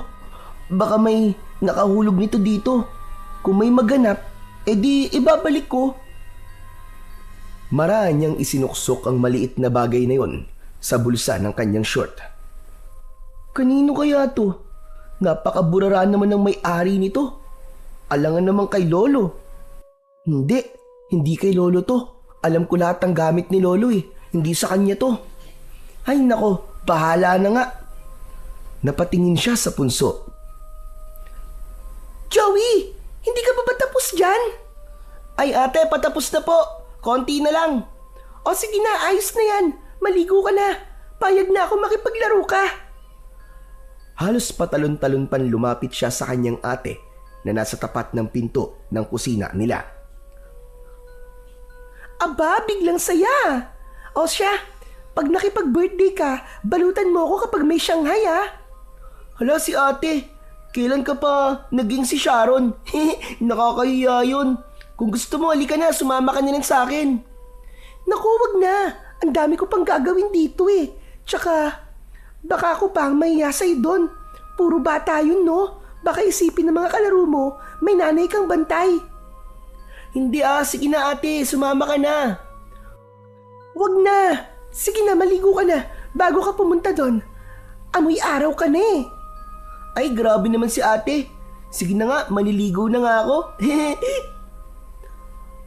Baka may nakahulog nito dito. Kung may maganap, edi ibabalik ko. Maraan niyang isinuksok ang maliit na bagay na yon sa bulsa ng kanyang short. Kanino kaya to? Napakaburaraan naman ng may-ari nito. Alangan naman kay Lolo. Hindi kay Lolo to. Alam ko lahat ng gamit ni Lolo eh. Hindi sa kanya to. Ay nako, bahala na nga. Napatingin siya sa punso. Joey, hindi ka ba tapos dyan? Ay ate, patapos na po. Konti na lang. O sige na, ayos na yan. Maligo ka na. Payag na ako makipaglaro ka. Halos patalon-talon pan lumapit siya sa kanyang ate na nasa tapat ng pinto ng kusina nila. Aba, biglang saya. O siya, pag nakipag-birthday ka, balutan mo ako kapag may Shanghai ha. Hala si ate, kailan ka pa naging si Sharon? Nakakahiya yun. Kung gusto mo, halika na, sumama ka na lang sa akin. Naku, wag na. Ang dami ko pang gagawin dito eh. Tsaka, baka ako pang mahiya sa'yo doon. Puro bata yun, no? Baka isipin ng mga kalaro mo, may nanay kang bantay. Hindi sige na ate, sumama ka na. Wag na. Sige na, maligo ka na. Bago ka pumunta doon. Amoy araw ka na eh. Ay, grabe naman si ate. Sige na nga, maliligo na nga ako.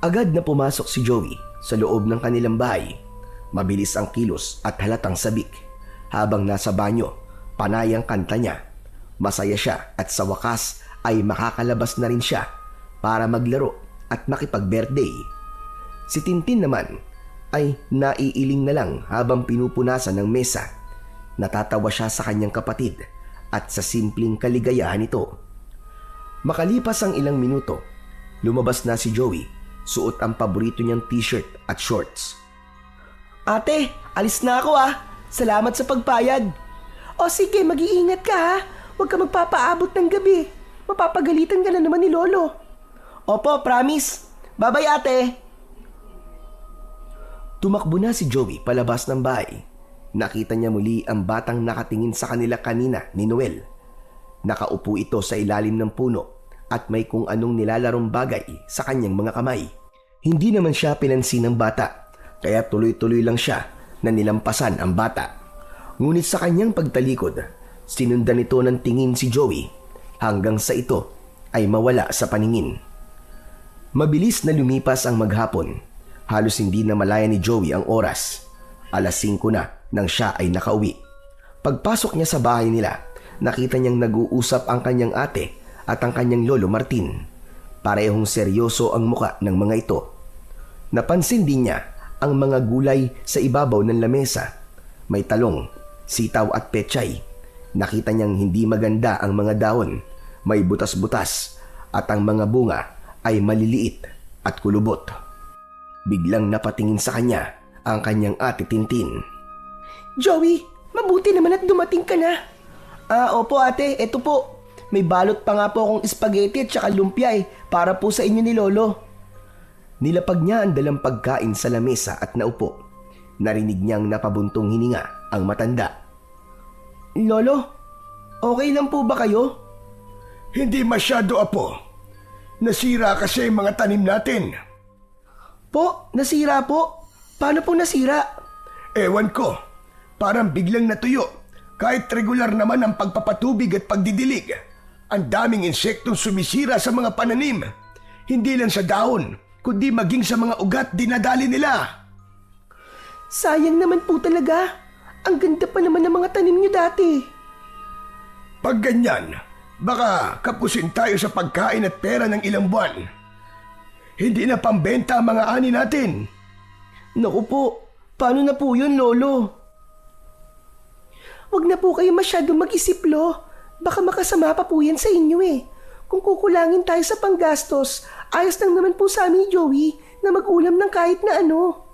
Agad na pumasok si Joey sa loob ng kanilang bahay. Mabilis ang kilos at halatang sabik. Habang nasa banyo, panay ang kanta niya. Masaya siya at sa wakas ay makakalabas na rin siya para maglaro at makipag-birthday. Si Tintin naman ay naiiling na lang habang pinupunasan ng mesa. Natatawa siya sa kanyang kapatid at sa simpleng kaligayahan nito. Makalipas ang ilang minuto, lumabas na si Joey, suot ang paborito niyang t-shirt at shorts. Ate, alis na ako ah. Salamat sa pagpayag. O sige, mag-iingat ka ha. Huwag ka magpapaabot ng gabi. Mapapagalitan ka na naman ni Lolo. Opo, promise. Bye-bye ate. Tumakbo na si Joey palabas ng bahay. Nakita niya muli ang batang nakatingin sa kanila kanina ni Noel. Nakaupo ito sa ilalim ng puno at may kung anong nilalarong bagay sa kanyang mga kamay. Hindi naman siya pinansin ng bata, kaya tuloy-tuloy lang siya na nilampasan ang bata. Ngunit sa kanyang pagtalikod, sinundan ito ng tingin si Joey hanggang sa ito ay mawala sa paningin. Mabilis na lumipas ang maghapon. Halos hindi na malaya ni Joey ang oras. 5:00 na nang siya ay nakauwi. Pagpasok niya sa bahay nila, nakita niyang nag-uusap ang kanyang ate at ang kanyang lolo Martin. Parehong seryoso ang muka ng mga ito. Napansin din niya ang mga gulay sa ibabaw ng lamesa. May talong, sitaw at pechay. Nakita niyang hindi maganda ang mga dahon, may butas-butas at ang mga bunga ay maliliit at kulubot. Biglang napatingin sa kanya ang kanyang ate Tintin. Joey, mabuti naman at dumating ka na. Opo ate, eto po. May balot pa nga po akong spaghetti at saka lumpia para po sa inyo ni Lolo. Nilapag niya ang dalang pagkain sa lamesa at naupo. Narinig niyang napabuntong hininga ang matanda. Lolo, okay lang po ba kayo? Hindi masyado, apo. Nasira kasi mga tanim natin. Po, nasira po? Paano po nasira? Ewan ko. Parang biglang natuyo. Kahit regular naman ang pagpapatubig at pagdidilig. Ang daming insektong sumisira sa mga pananim. Hindi lang sa dahon, kundi maging sa mga ugat dinadali nila. Sayang naman po talaga. Ang ganda pa naman ng mga tanim niyo dati. Pag ganyan, baka kapusin tayo sa pagkain at pera ng ilang buwan. Hindi na pambenta ang mga ani natin. Naku po, paano na po yun, Lolo? Huwag na po kayo masyadong mag-isip, Lo. Baka makasama pa po yan sa inyo Kung kukulangin tayo sa panggastos, ayos lang naman po sa amin ni Joey na mag-ulam ng kahit na ano.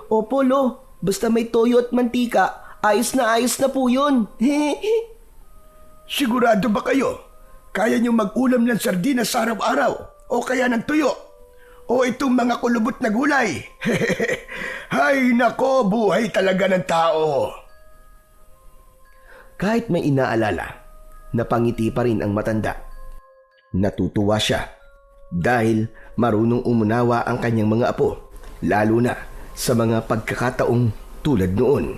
Opo, Lo. Basta may toyo at mantika, ayos na po yun. Sigurado ba kayo? Kaya nyo mag-ulam ng sardinas sa araw-araw? O kaya ng tuyo? O itong mga kulubot na gulay? Hay nako, buhay talaga ng tao. Kahit may inaalala, napangiti pa rin ang matanda. Natutuwa siya dahil marunong umunawa ang kanyang mga apo, lalo na sa mga pagkakataong tulad noon.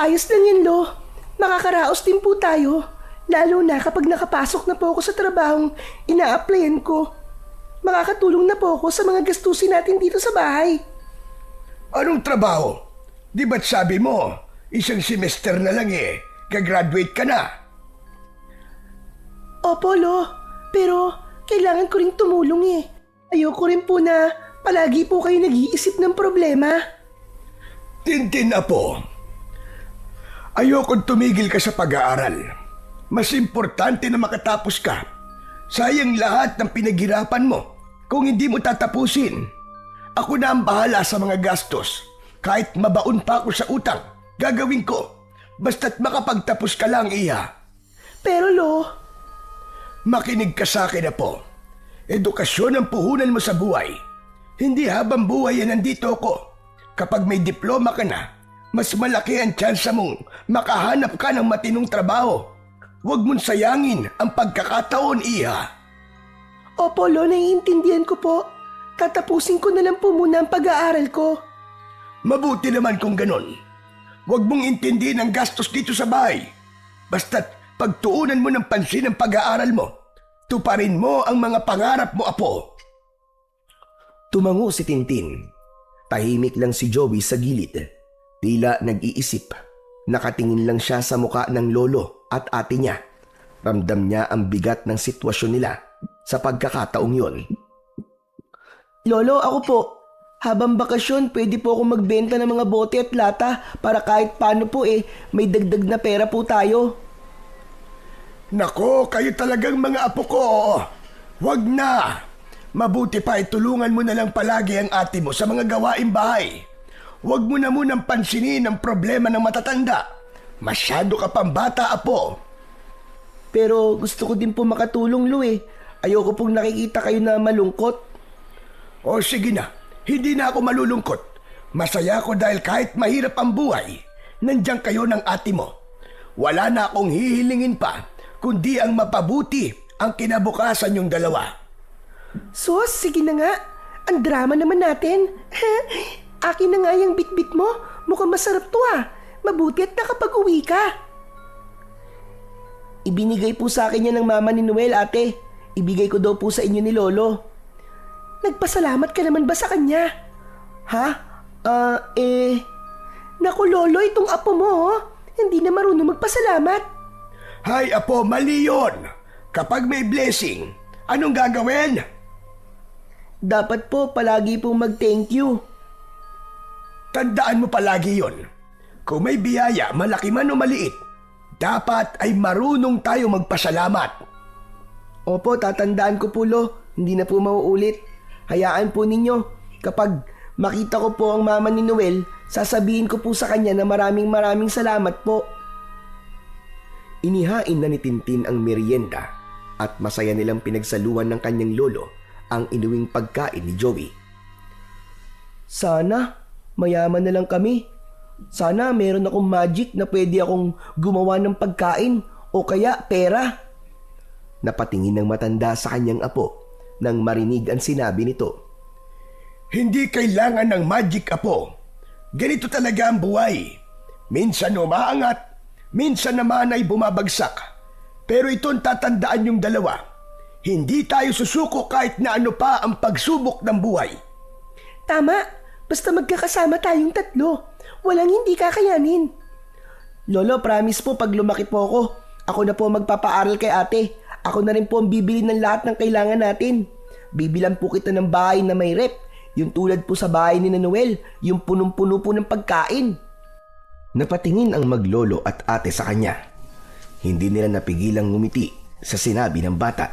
Ayos lang yan, Lo. Makakaraos din po tayo. Lalo na kapag nakapasok na po ako sa trabahong ina-applyan ko. Makakatulong na po ako sa mga gastusin natin dito sa bahay. Anong trabaho? Di ba't sabi mo, isang semester na lang gagraduate ka na? Opo, Lo. Pero kailangan ko rin tumulong Ayoko rin po na palagi po kayo nag-iisip ng problema. Tintin, apo. Ayokong tumigil ka sa pag-aaral. Mas importante na makatapos ka. Sayang lahat ng pinaghirapan mo kung hindi mo tatapusin. Ako na ang bahala sa mga gastos. Kahit mabaon pa ako sa utang, gagawin ko. Basta't makapagtapos ka lang, Iha. Pero, Lo... Makinig ka sa akin, apo. Edukasyon ang puhunan mo sa buhay. Hindi habang buhay nandito ako. Kapag may diploma ka na, mas malaki ang tsansa mong makahanap ka ng matinong trabaho. Huwag mong sayangin ang pagkakataon, Iha. Opo, Lo, naiintindihan ko po. Tatapusin ko na lang po muna ang pag-aaral ko. Mabuti naman kung ganon. Huwag mong intindihin ang gastos dito sa bahay. Basta't pagtuunan mo ng pansin ang pag-aaral mo, tuparin mo ang mga pangarap mo, apo. Tumango si Tintin. Tahimik lang si Joey sa gilid. Tila nag-iisip. Nakatingin lang siya sa muka ng lolo at ate niya. Ramdam niya ang bigat ng sitwasyon nila sa pagkakataong yon. Lolo, ako po. Habang bakasyon, pwede po ako magbenta ng mga bote at lata para kahit paano po may dagdag na pera po tayo. Nako, kayo talagang mga apo ko. Wag na. Mabuti pa itulungan mo na lang palagi ang ate mo sa mga gawaing bahay. Wag mo na munang pansinin ang problema ng matatanda. Masyado ka pang bata, apo. Pero gusto ko din po makatulong, Lo eh. Ayoko pong nakikita kayo na malungkot. O sige na, hindi na ako malulungkot. Masaya ako dahil kahit mahirap ang buhay, nandiyan kayo ng ate mo. Wala na akong hihilingin pa, kundi ang mapabuti ang kinabukasan yung dalawa. Sus, sige na nga. Ang drama naman natin. Akin na nga yung bitbit mo. Mukhang masarap to ah. Mabuti at nakapag-uwi ka. Ibinigay po sa akin yan ng mama ni Noel, ate. Ibigay ko daw po sa inyo ni Lolo. Nagpasalamat ka naman ba sa kanya? Ha? Naku Lolo, itong apo mo, oh. Hindi na marunong magpasalamat. Hay apo, mali yun. Kapag may blessing, anong gagawin? Dapat po palagi pong mag-thank you. Tandaan mo palagi yon. Kung may biyaya, malaki man o maliit, dapat ay marunong tayo magpasalamat. Opo, tatandaan ko po, Lo. Hindi na po mauulit. Hayaan po ninyo. Kapag makita ko po ang mama ni Noel, sasabihin ko po sa kanya na maraming salamat po. Inihain na ni Tintin ang merienda at masaya nilang pinagsaluan ng kanyang lolo ang inuwing pagkain ni Joey. Sana mayaman na lang kami. Sana meron akong magic na pwede akong gumawa ng pagkain o kaya pera. Napatingin ng matanda sa kanyang apo nang marinig ang sinabi nito. Hindi kailangan ng magic, apo. Ganito talaga ang buhay. Minsan umaangat, minsan naman ay bumabagsak. Pero ito'ng tatandaan yung dalawa. Hindi tayo susuko kahit na ano pa ang pagsubok ng buhay. Tama. Basta magkakasama tayong tatlo. Walang hindi kakayanin. Lolo, promise po pag lumaki po ako na po magpapaaral kay ate. Ako na rin po ang bibili ng lahat ng kailangan natin. Bibilan po kita ng bahay na may rep. Yung tulad po sa bahay ni Noel. Yung punong-puno po ng pagkain. Napatingin ang maglolo at ate sa kanya. Hindi nila napigilang ngumiti sa sinabi ng bata.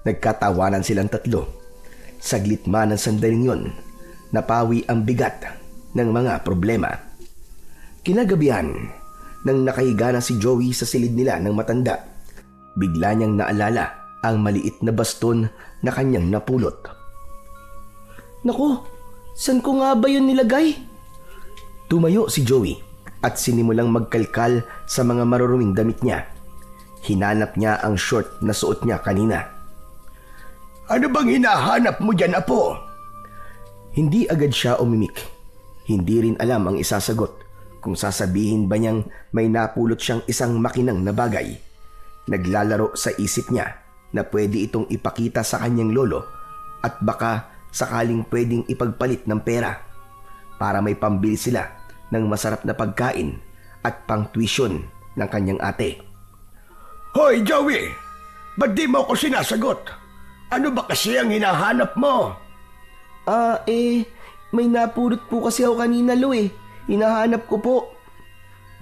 Nagkatawanan silang tatlo. Saglit man ang sandaling yon, napawi ang bigat ng mga problema. Kinagabihan, nang nakahiga na si Joey sa silid nila ng matanda, bigla niyang naalala ang maliit na baston na kanyang napulot. Naku, saan ko nga ba yun nilagay? Tumayo si Joey at sinimulang magkalkal sa mga maruruming damit niya. Hinanap niya ang short na suot niya kanina. Ano bang hinahanap mo dyan, apo? Hindi agad siya umimik. Hindi rin alam ang isasagot kung sasabihin ba niyang may napulot siyang isang makinang na bagay. Naglalaro sa isip niya na pwede itong ipakita sa kanyang lolo at baka sakaling pwedeng ipagpalit ng pera para may pambili sila ng masarap na pagkain at pang tuition ng kanyang ate. Hoy, Joey! Ba't di mo ako sinasagot? Ano ba kasi ang hinahanap mo? May napulot po kasi ako kanina, Lo eh. Hinahanap ko po.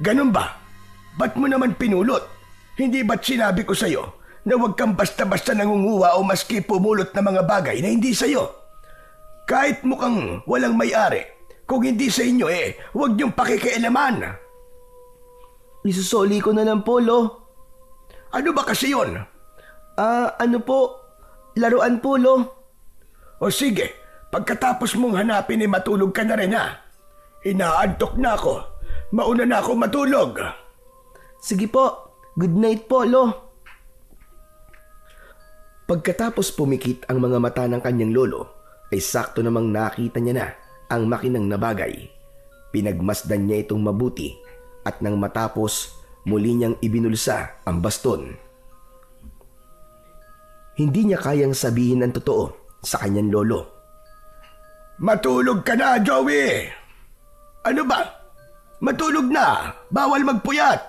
Ganun ba? Ba't mo naman pinulot? Hindi ba't sinabi ko sa'yo na huwag kang basta-basta nangunguha o maski pumulot ng mga bagay na hindi sa'yo? Kahit mukhang walang may-ari, kung hindi sa inyo huwag niyong pakikialaman. Isusoli ko na lang po, Lo. Ano ba kasi yun? Ano po? Laruan po, Lo. O sige, pagkatapos mong hanapin matulog ka na rin ha. Inaantok na ako. Mauna na ako matulog. Sige po. Good night po, Lo. Pagkatapos pumikit ang mga mata ng kanyang lolo, ay sakto namang nakita niya na ang makinang na bagay. Pinagmasdan niya itong mabuti at nang matapos, muli niyang ibinulsa ang baston. Hindi niya kayang sabihin ang totoo sa kanyang lolo. Matulog ka na, Joey! Ano ba? Matulog na! Bawal magpuyat!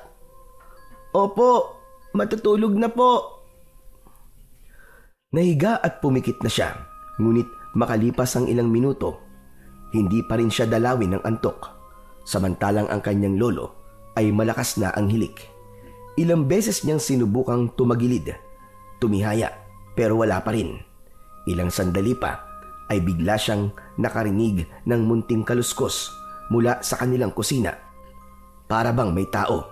Opo, matutulog na po. Nahiga at pumikit na siya, ngunit makalipas ang ilang minuto, hindi pa rin siya dalawin ng antok, samantalang ang kanyang lolo ay malakas na ang hilik. Ilang beses niyang sinubukang tumagilid, tumihaya, pero wala pa rin. Ilang sandali pa ay bigla siyang nakarinig ng munting kaluskos mula sa kanilang kusina. Para bang may tao.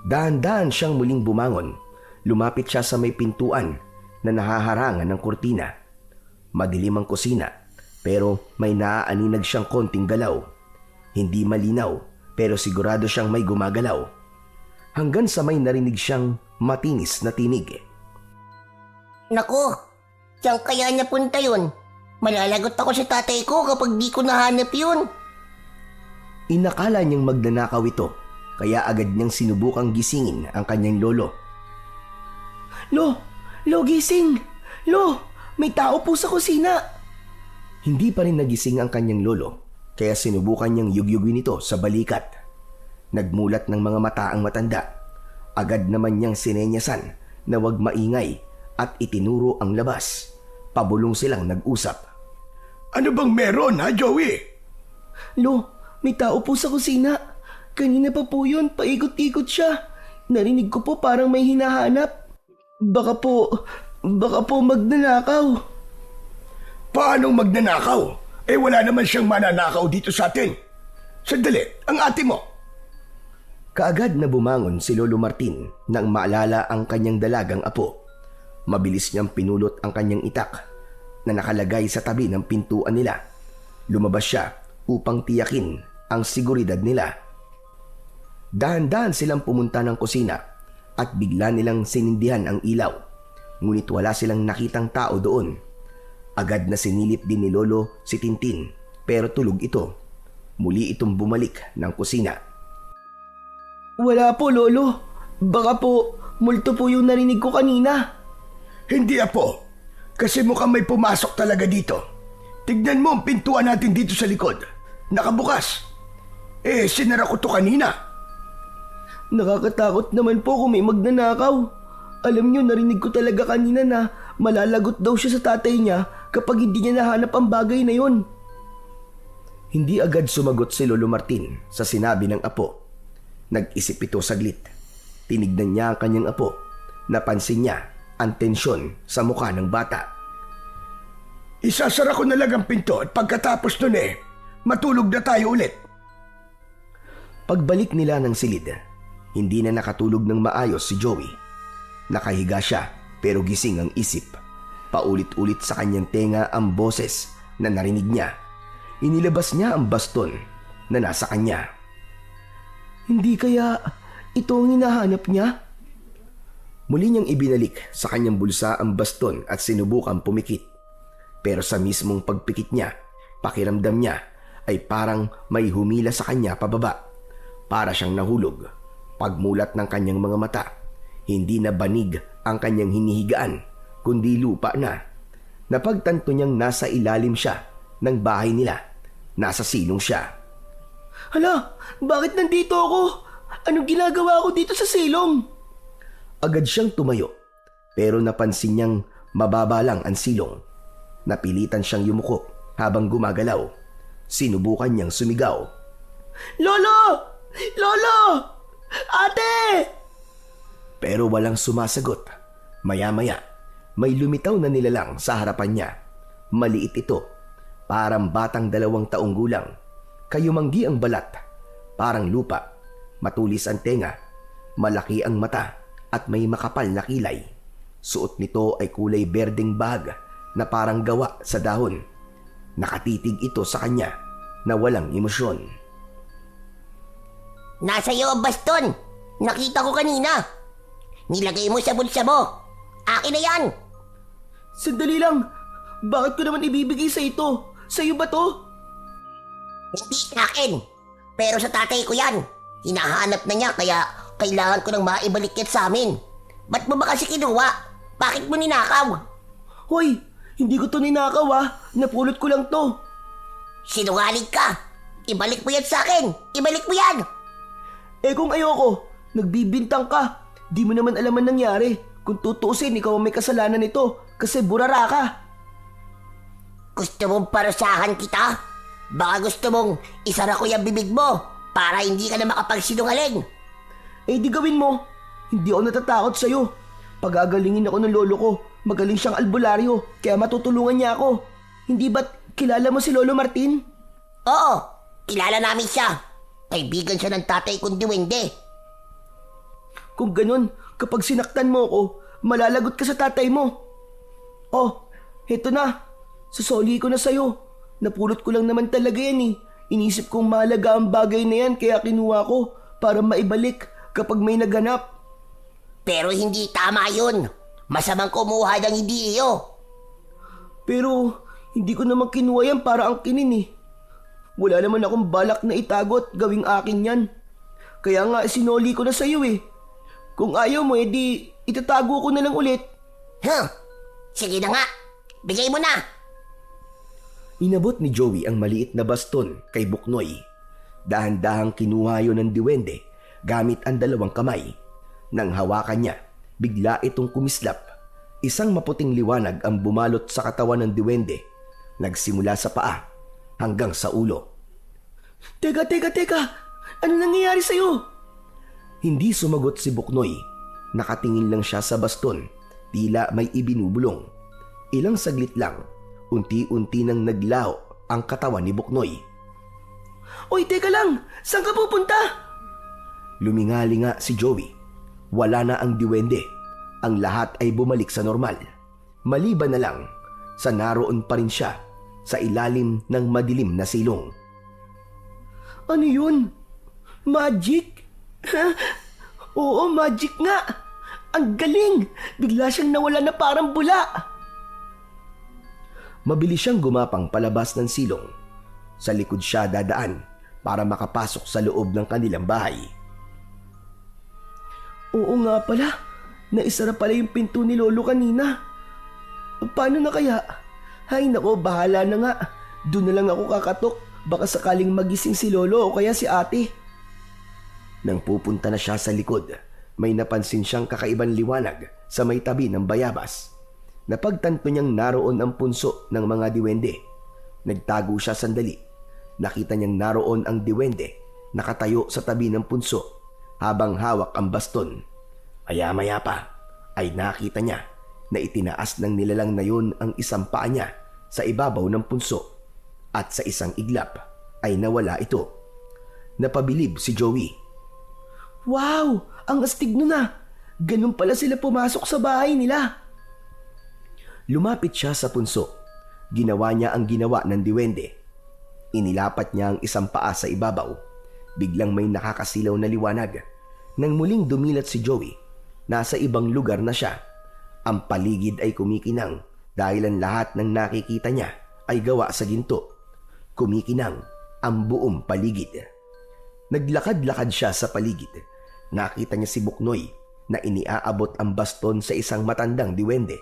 Dahan-dahan siyang muling bumangon. Lumapit siya sa may pintuan na nahaharangan ng kurtina. Madilim ang kusina, pero may naaaninag siyang konting galaw. Hindi malinaw, pero sigurado siyang may gumagalaw. Hanggang sa may narinig siyang matinis na tinig. Naku, saan kaya napunta yun? Malalagot ako sa tatay ko kapag di ko nahanap yun. Inakala niyang magnanakaw ito, kaya agad niyang sinubukang gisingin ang kanyang lolo. Lo, gising! Lo, may tao po sa kusina! Hindi pa rin nagising ang kanyang lolo, kaya sinubukan niyang yugyugin ito sa balikat. Nagmulat ng mga mata ang matanda. Agad naman niyang sinenyasan na huwag maingay at itinuro ang labas. Pabulong silang nag-usap. Ano bang meron ha, Joey? Lo, may tao po sa kusina. Kanina pa po yun, paikot-ikot siya. Narinig ko po parang may hinahanap. Baka po magnanakaw. Paanong magnanakaw? Wala naman siyang mananakaw dito sa atin. Sandali, ang ate mo. Kaagad na bumangon si Lolo Martin nang maalala ang kanyang dalagang apo. Mabilis niyang pinulot ang kanyang itak na nakalagay sa tabi ng pintuan nila. Lumabas siya upang tiyakin ang seguridad nila. Dahan-dahan silang pumunta ng kusina at bigla nilang sinindihan ang ilaw. Ngunit wala silang nakitang tao doon. Agad na sinilip din ni Lolo si Tintin pero tulog ito. Muli itong bumalik ng kusina. Wala po, Lolo. Baka po, multo po yung narinig ko kanina. Hindi, Apo. Kasi mukhang may pumasok talaga dito. Tignan mo ang pintuan natin dito sa likod. Nakabukas. Sinara ko to kanina. Nakakatakot naman po kung may magnanakaw. Alam niyo, narinig ko talaga kanina na malalagot daw siya sa tatay niya kapag hindi niya nahanap ang bagay na yon. Hindi agad sumagot si Lolo Martin sa sinabi ng apo. Nag-isip ito saglit. Tinignan niya ang kanyang apo. Napansin niya ang tensyon sa mukha ng bata. Isasara ko na lang ang pinto at pagkatapos nun matulog na tayo ulit. Pagbalik nila ng silid, hindi na nakatulog ng maayos si Joey. Nakahiga siya pero gising ang isip. Paulit-ulit sa kanyang tenga ang boses na narinig niya. Inilabas niya ang baston na nasa kanya. Hindi kaya ito ang hinahanap niya? Muli niyang ibinalik sa kanyang bulsa ang baston at sinubukang pumikit. Pero sa mismong pagpikit niya, pakiramdam niya ay parang may humila sa kanya pababa. Para siyang nahulog. Pagmulat ng kanyang mga mata, hindi na banig ang kanyang hinihigaan, kundi lupa na. Napagtanto niyang nasa ilalim siya ng bahay nila. Nasa silong siya. Hala, bakit nandito ako? Anong ginagawa ko dito sa silong? Agad siyang tumayo, pero napansin niyang mababa lang ang silong. Napilitan siyang yumuko habang gumagalaw. Sinubukan niyang sumigaw. Lolo! Lolo! Ate! Pero walang sumasagot. Maya-maya, may lumitaw na nilalang sa harapan niya. Maliit ito, parang batang 2 taong gulang. Kayumanggi ang balat, parang lupa, matulis ang tenga, malaki ang mata at may makapal na kilay. Suot nito ay kulay berdeng bag na parang gawa sa dahon. Nakatitig ito sa kanya na walang emosyon. Nasa iyo ang baston! Nakita ko kanina! Nilagay mo sa bulsa mo! Akin na yan! Sandali lang! Bakit ko naman ibibigay sa ito? Sa'yo ba to? Hindi sa akin! Pero sa tatay ko yan! Hinahanap na niya kaya kailangan ko nang maibalik yan sa amin! Ba't mo ba kasi kinuha? Bakit mo ninakaw? Hoy! Hindi ko to ninakaw Napulot ko lang to! Sinungaling ka! Ibalik mo yan sa akin! Ibalik mo yan! Kung ayoko, nagbibintang ka. Di mo naman alam ang nangyari. Kung tutuusin, ikaw ang may kasalanan nito kasi burara ka. Gusto mong parusahan kita? Baka gusto mong isara ko yung bibig mo para hindi ka na makapagsinungaling. Di gawin mo. Hindi ako natatakot sa'yo. Pagagalingin ako ng lolo ko. Magaling siyang albularyo, kaya matutulungan niya ako. Hindi ba't kilala mo si Lolo Martin? Oo, kilala namin siya. Kaibigan siya ng tatay kong duwende. Kung ganun, kapag sinaktan mo ako, malalagot ka sa tatay mo. Oh, heto na. Susoli ko na sa'yo. Napulot ko lang naman talaga yan eh. Inisip kong mahalaga ang bagay na yan kaya kinuha ko para maibalik kapag may naganap. Pero hindi tama yun. Masamang kumuha ng hindi iyo. Pero hindi ko naman kinuha yan para ang kinin eh. Wala naman akong balak na itago at gawing akin yan. Kaya nga sinoli ko na sa'yo eh. Kung ayaw mo edi itatago ko na lang ulit. Sige na nga. Bigay mo na. Inabot ni Joey ang maliit na baston kay Buknoy. Dahan-dahang kinuha yun ng diwende gamit ang dalawang kamay. Nang hawakan niya, bigla itong kumislap. Isang maputing liwanag ang bumalot sa katawan ng diwende. Nagsimula sa paa hanggang sa ulo. Teka! Ano nangyayari sa'yo? Hindi sumagot si Buknoy. Nakatingin lang siya sa baston. Tila may ibinubulong. Ilang saglit lang, unti-unti nang naglaho ang katawan ni Buknoy. Oy, teka lang! Saan ka pupunta? Lumingali nga si Joey. Wala na ang diwende. Ang lahat ay bumalik sa normal. Maliban na lang sa naroon pa rin siya sa ilalim ng madilim na silong. Ano yun? Magic? Oo, magic nga. Ang galing! Bigla siyang nawala na parang bula. Mabilis siyang gumapang palabas ng silong. Sa likod siya dadaan para makapasok sa loob ng kanilang bahay. Oo nga pala. Naisara pala yung pinto ni Lolo kanina. Paano na kaya? Hay nako, bahala na nga. Doon na lang ako kakatok. Baka sakaling magising si Lolo o kaya si ate. Nang pupunta na siya sa likod, may napansin siyang kakaibang liwanag sa may tabi ng bayabas. Napagtanto niyang naroon ang punso ng mga diwende. Nagtago siya sandali. Nakita niyang naroon ang diwende nakatayo sa tabi ng punso habang hawak ang baston. Maya-maya pa ay nakita niya na itinaas ng nilalang na yun ang isang paa niya sa ibabaw ng punso at sa isang iglap ay nawala ito. Napabilib si Joey. Wow! Ang astig nun ah! Ganun pala sila pumasok sa bahay nila. Lumapit siya sa punso. Ginawa niya ang ginawa ng diwende. Inilapat niya ang isang paa sa ibabaw. Biglang may nakakasilaw na liwanag. Nang muling dumilat si Joey, nasa ibang lugar na siya. Ang paligid ay kumikinang dahil ang lahat ng nakikita niya ay gawa sa ginto. Kumikinang ang buong paligid. Naglakad-lakad siya sa paligid. Nakita niya si Buknoy na iniaabot ang baston sa isang matandang diwende.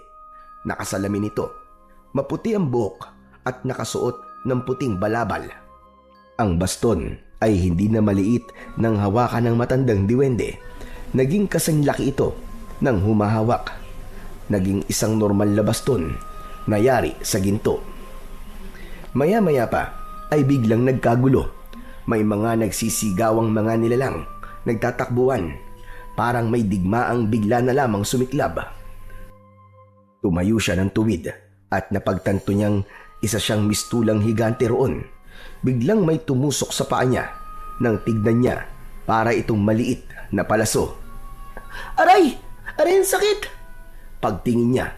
Nakasalamin ito. Maputi ang buhok at nakasuot ng puting balabal. Ang baston ay hindi na maliit nang hawakan ng matandang diwende. Naging kasing laki ito nang humahawak. Naging isang normal na baston na yari sa ginto. Maya-maya pa ay biglang nagkagulo. May mga nagsisigawang mga nilalang, nagtatakbuhan. Parang may digmaang bigla na lamang sumiklab. Tumayo siya ng tuwid at napagtanto niyang isa siyang mistulang higante roon. Biglang may tumusok sa paa niya nang tignan niya para itong maliit na palaso. Aray! Aray, ang sakit! Pagtingin niya,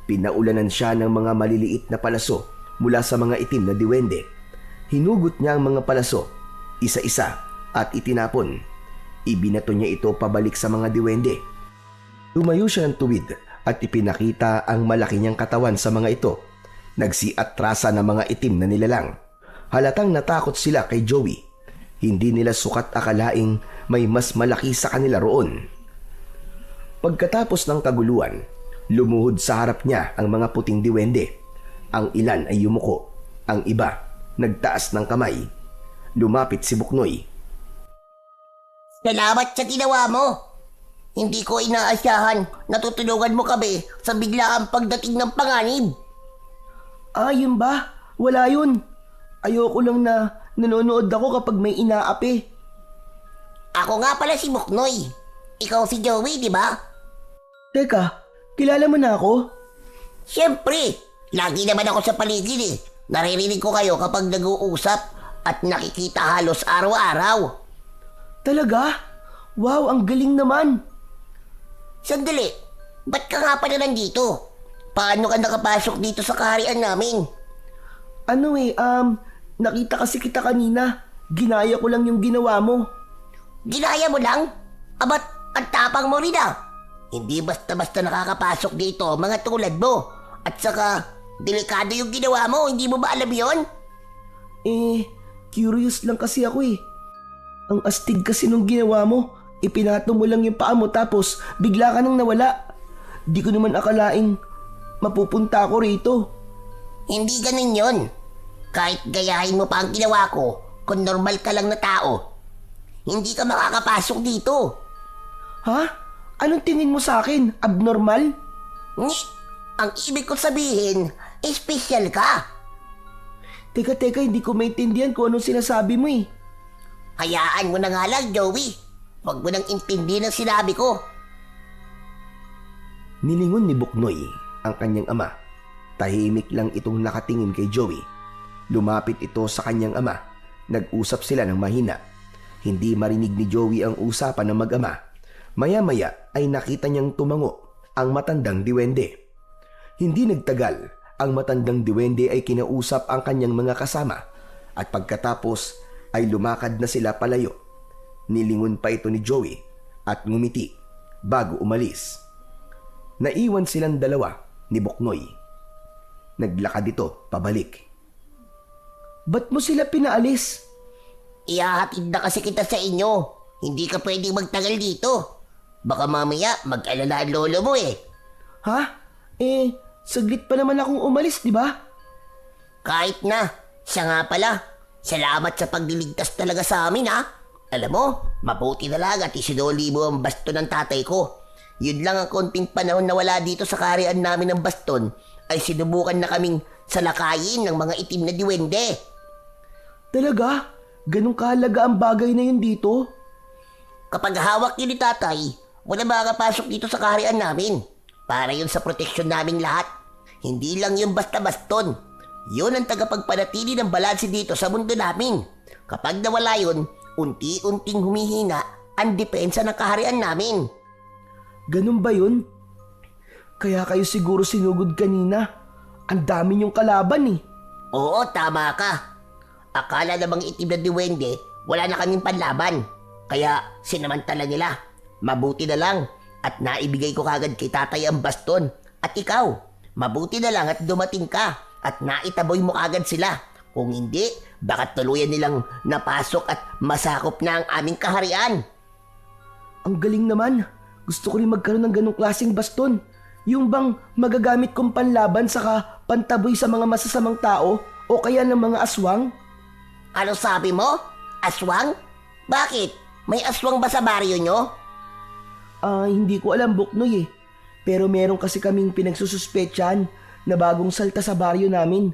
pinaulanan siya ng mga maliliit na palaso mula sa mga itim na diwende. Hinugot niya ang mga palaso, isa-isa at itinapon. Ibinato niya ito pabalik sa mga diwende. Tumayo siya ng tuwid at ipinakita ang malaki niyang katawan sa mga ito. Nagsiatrasa ng mga itim na nilalang. Halatang natakot sila kay Joey. Hindi nila sukat akalaing may mas malaki sa kanila roon. Pagkatapos ng kaguluhan, lumuhod sa harap niya ang mga puting diwende. Ang ilan ay yumuko, ang iba nagtaas ng kamay. Lumapit si Buknoy. Salamat sa ginawa mo. Hindi ko inaasahan na tutulungan mo kami sa biglaang pagdating ng panganib. Ah, yun ba? Wala yun. Ayoko lang na nanonood ako kapag may inaapi. Ako nga pala si Buknoy. Ikaw si Joey, di ba? Teka, kilala mo na ako? Siyempre, lagi naman ako sa paligid eh. Naririnig ko kayo kapag nag-uusap at nakikita halos araw-araw. Talaga? Wow, ang galing naman. Sandali, ba't ka nga pala nandito? Paano ka nakapasok dito sa kaharian namin? Nakita kasi kita kanina. Ginaya ko lang yung ginawa mo. Ginaya mo lang? Abat, ang tapang mo rin ah. Hindi basta-basta nakakapasok dito mga tulad mo. At saka, delikado yung ginawa mo, hindi mo ba alam yon? Curious lang kasi ako eh. Ang astig kasi nung ginawa mo. Ipinato mo lang yung paa mo tapos bigla ka nang nawala. Di ko naman akalaing mapupunta ako rito. Hindi ganun yon. Kahit gayahin mo pa ang ginawa ko, kung normal ka lang na tao, hindi ka makakapasok dito. Ha? Anong tingin mo sa akin? Abnormal? Ang ibig ko sabihin, special ka. Teka, hindi ko maintindihan kung anong sinasabi mo eh. Hayaan mo na nga lang, Joey. Huwag mo nang intindihin ang sinabi ko. Nilingon ni Buknoy ang kanyang ama. Tahimik lang itong nakatingin kay Joey. Lumapit ito sa kanyang ama. Nag-usap sila ng mahina. Hindi marinig ni Joey ang usapan ng mag-ama. Maya-maya ay nakita niyang tumango ang matandang diwende. Hindi nagtagal, ang matandang diwende ay kinausap ang kanyang mga kasama at pagkatapos ay lumakad na sila palayo. Nilingon pa ito ni Joey at ngumiti bago umalis. Naiwan silang dalawa ni Buknoy. Naglakad ito pabalik. Ba't mo sila pinaalis? Ihahatid na kasi kita sa inyo. Hindi ka pwedeng magtagal dito. Baka mamaya mag-alala ang lolo mo eh. Ha? Saglit pa naman akong umalis, di ba? Kahit na. Siya nga pala. Salamat sa pagliligtas talaga sa amin ha. Alam mo, mabuti na lang at isinuli mo ang baston ng tatay ko. Yun lang ang konting panahon na wala dito sa kaharian namin ng baston ay sinubukan na kaming salakayin ng mga itim na diwende. Talaga? Ganong kahalaga ang bagay na yun dito? Kapag hawak yun ni tatay, wala makakapasok dito sa kaharian namin. Para yun sa proteksyon naming lahat. Hindi lang yung basta baston. Yun ang tagapagpanatili ng balanse dito sa mundo namin. Kapag nawala yun, unti-unting humihina ang depensa ng kaharian namin. Ganun ba yun? Kaya kayo siguro sinugod kanina. Ang dami niyong kalaban eh. Oo, tama ka. Akala namang itim na diwende, wala na kaming panlaban. Kaya sinamantala nila. Mabuti na lang at naibigay ko kagad kay tatay ang baston. At ikaw, mabuti na lang at dumating ka at naitaboy mo kagad sila. Kung hindi, baka tuluyan nilang napasok at masakop na ang aming kaharian. Ang galing naman. Gusto ko rin magkaroon ng ganong klaseng baston. Yung bang magagamit kong panlaban saka pantaboy sa mga masasamang tao o kaya ng mga aswang? Ano sabi mo? Aswang? Bakit? May aswang ba sa baryo nyo? Hindi ko alam, Buknoy eh. Pero meron kasi kaming pinagsususpetsahan na bagong salta sa baryo namin.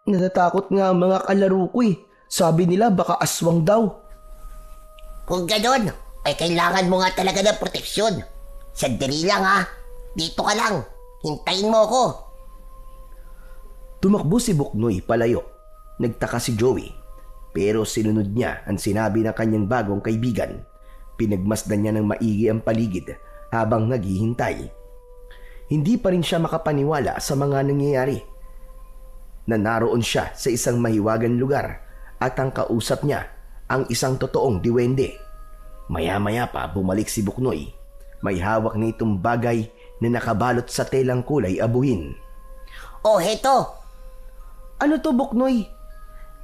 Natatakot nga ang mga kalaro ko eh. Sabi nila baka aswang daw. Kung ganon, ay kailangan mo nga talaga ng proteksyon. Sandali lang ha. Dito ka lang. Hintayin mo ako. Tumakbo si Buknoy palayo. Nagtaka si Joey. Pero sinunod niya ang sinabi ng kanyang bagong kaibigan. Pinagmasdan niya ng maigi ang paligid habang naghihintay. Hindi pa rin siya makapaniwala sa mga nangyayari. Na naroon siya sa isang mahiwagang lugar at ang kausap niya ang isang totoong diwende. Maya-maya pa bumalik si Buknoy. May hawak na itong bagay na nakabalot sa telang kulay abuhin. Oh, heto. Ano to, Buknoy?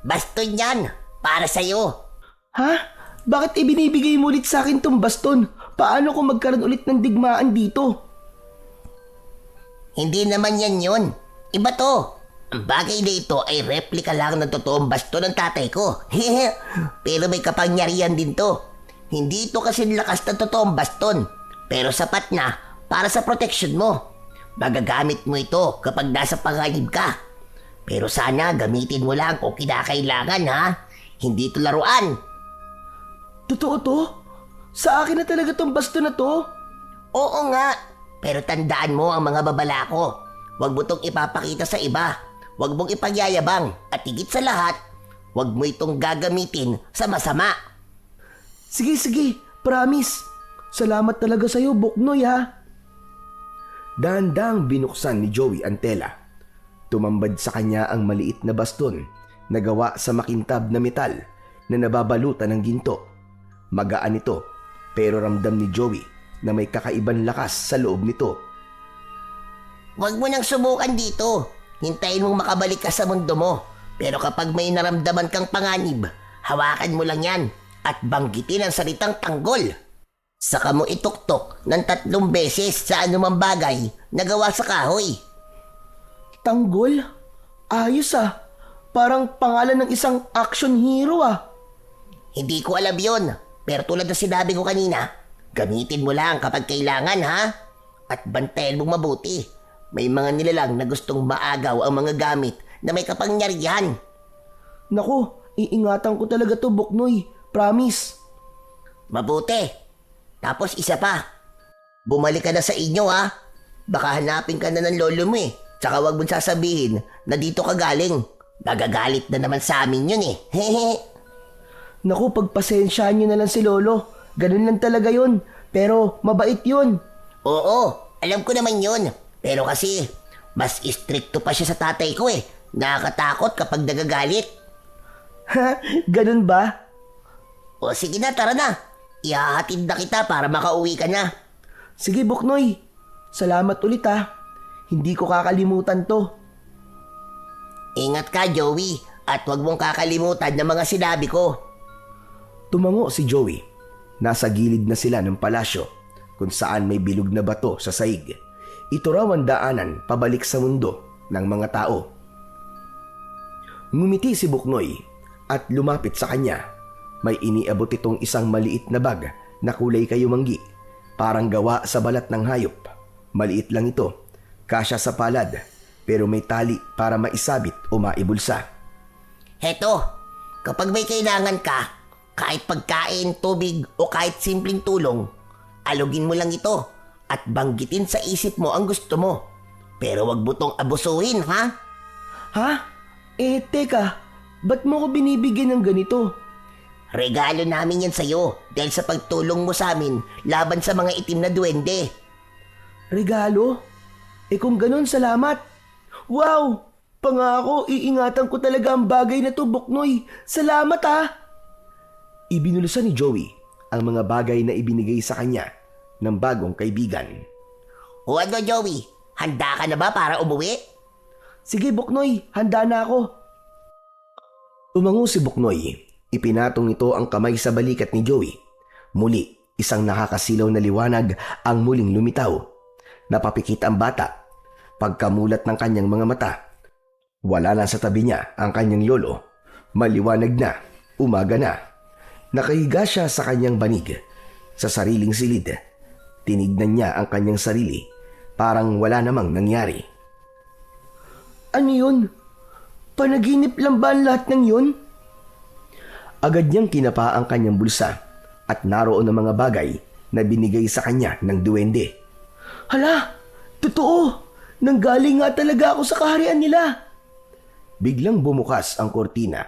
Baston yan. Para sa'yo. Ha? Bakit ibinibigay mo ulit sa akin tong baston? Paano kung magkaroon ulit ng digmaan dito? Hindi naman yan yun. Iba to. Ang bagay na ito ay replika lang ng totoong baston ng tatay ko. Pero may kapangyarihan din to. Hindi ito kasi lakas ng totoong baston. Pero sapat na para sa proteksyon mo. Magagamit mo ito kapag nasa panganib ka. Pero sana gamitin mo lang kung kinakailangan ha. Hindi ito laruan. Totoo to? Sa akin na talaga tong basto na to. Oo nga, pero tandaan mo ang mga babala ko. Huwag mo itong ipapakita sa iba. Huwag mong ipagyayabang. At higit sa lahat, huwag mo itong gagamitin sa masama. Sige, promise. Salamat talaga sa'yo, Buknoy ha. Dahan-dahang binuksan ni Joey ang tela. Tumambad sa kanya ang maliit na baston na gawa sa makintab na metal na nababalutan ng ginto. Magaan ito pero ramdam ni Joey na may kakaibang lakas sa loob nito. Huwag mo nang subukan dito. Hintayin mong makabalik ka sa mundo mo. Pero kapag may naramdaman kang panganib, hawakan mo lang yan at banggitin ang salitang tanggol. Saka mo ituktok ng 3 beses sa anumang bagay na gawa sa kahoy. Tanggol? Ayos ah. Parang pangalan ng isang action hero ah. Hindi ko alam yon, pero tulad na sinabi ko kanina, gamitin mo lang kapag kailangan ha. At bantayan mong mabuti. May mga nilalang na gustong maagaw ang mga gamit na may kapangyarihan. Naku, iingatan ko talaga to, Buknoy. Promise. Mabuti. Tapos isa pa. Bumalik ka na sa inyo ha. Baka hanapin ka na ng lolo mo eh. Tsaka wag mong sasabihin na dito ka galing. Nagagalit na naman sa amin yun eh. Hehe. Naku, pagpasensyaan nyo na lang si Lolo. Ganun lang talaga yun. Pero mabait yun. Oo, alam ko naman yun. Pero kasi, mas istrikto pa siya sa tatay ko eh. Nakakatakot kapag nagagalit. Ha? Ganun ba? O sige na, tara na. Ihahatid na kita para makauwi ka na. Sige, Buknoy. Salamat ulit ha. Hindi ko kakalimutan to. Ingat ka, Joey. At huwag mong kakalimutan ng mga sinabi ko. Tumango si Joey. Nasa gilid na sila ng palasyo kung saan may bilog na bato sa saig. Ito raw ang daanan pabalik sa mundo ng mga tao. Ngumiti si Buknoy at lumapit sa kanya. May iniabot itong isang maliit na bag na kulay kayumanggi, parang gawa sa balat ng hayop. Maliit lang ito, kasya sa palad, pero may tali para maisabit o maibulsa. Heto, kapag may kailangan ka, kahit pagkain, tubig o kahit simpleng tulong, alugin mo lang ito at banggitin sa isip mo ang gusto mo. Pero wag mo tong abusuhin, ha? Ha? Teka. Ba't mo ko binibigyan ng ganito? Regalo namin yan sa'yo dahil sa pagtulong mo sa amin laban sa mga itim na duwende. Regalo? Kung ganun, salamat. Wow! Pangako, iingatan ko talaga ang bagay na to, Buknoy. Salamat ha! Ibinulusan ni Joey ang mga bagay na ibinigay sa kanya ng bagong kaibigan. O ano, Joey? Handa ka na ba para umuwi? Sige, Buknoy. Handa na ako. Tumango si Buknoy. Ipinatong ito ang kamay sa balikat ni Joey. Muli, isang nakakasilaw na liwanag ang muling lumitaw. Napapikit ang bata. Pagkamulat ng kanyang mga mata, wala na sa tabi niya ang kanyang lolo. Maliwanag na, umaga na. Nakahiga siya sa kanyang banig, sa sariling silid. Tinignan niya ang kanyang sarili, parang wala namang nangyari. Ano yun? Panaginip lang ba ang lahat ng yun? Agad niyang kinapa ang kanyang bulsa at naroon ang mga bagay na binigay sa kanya ng duwende. Hala! Totoo! Nanggaling nga talaga ako sa kaharian nila. Biglang bumukas ang kortina.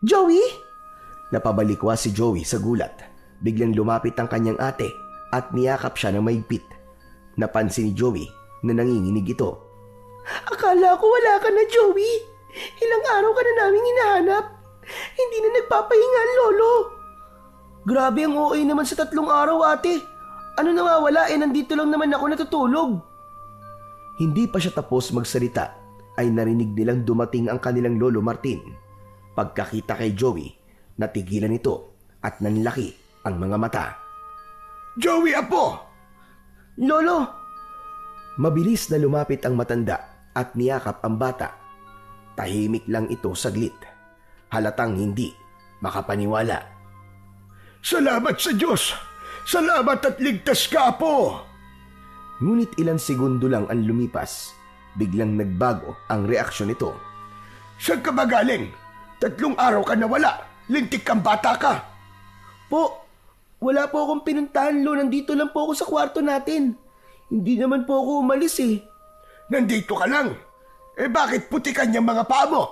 Joey? Napabalikwa si Joey sa gulat. Biglang lumapit ang kanyang ate at niyakap siya ng maigpit. Napansin ni Joey na nanginginig ito. Akala ko wala ka na, Joey. Ilang araw ka na naming hinahanap. Hindi na nagpapahinga ang lolo. Grabe ang OA naman sa 3 araw, ate. Ano nawawala nandito lang naman ako natutulog. Hindi pa siya tapos magsalita ay narinig nilang dumating ang kanilang lolo Martin. Pagkakita kay Joey, natigilan ito at nanlaki ang mga mata. Joey, apo! Lolo! Mabilis na lumapit ang matanda at niyakap ang bata. Tahimik lang ito saglit. Halatang hindi makapaniwala. Salamat sa Diyos! Salamat at ligtas ka, apo! Ngunit ilang segundo lang ang lumipas. Biglang nagbago ang reaksyon nito. Saan ka ba galing? 3 araw ka nawala. Lintik kang bata ka. Po, Wala po akong pinuntahan, Lo. Nandito lang po ako sa kwarto natin. Hindi naman po ako umalis eh. Nandito ka lang. Bakit putikan yung mga paa mo?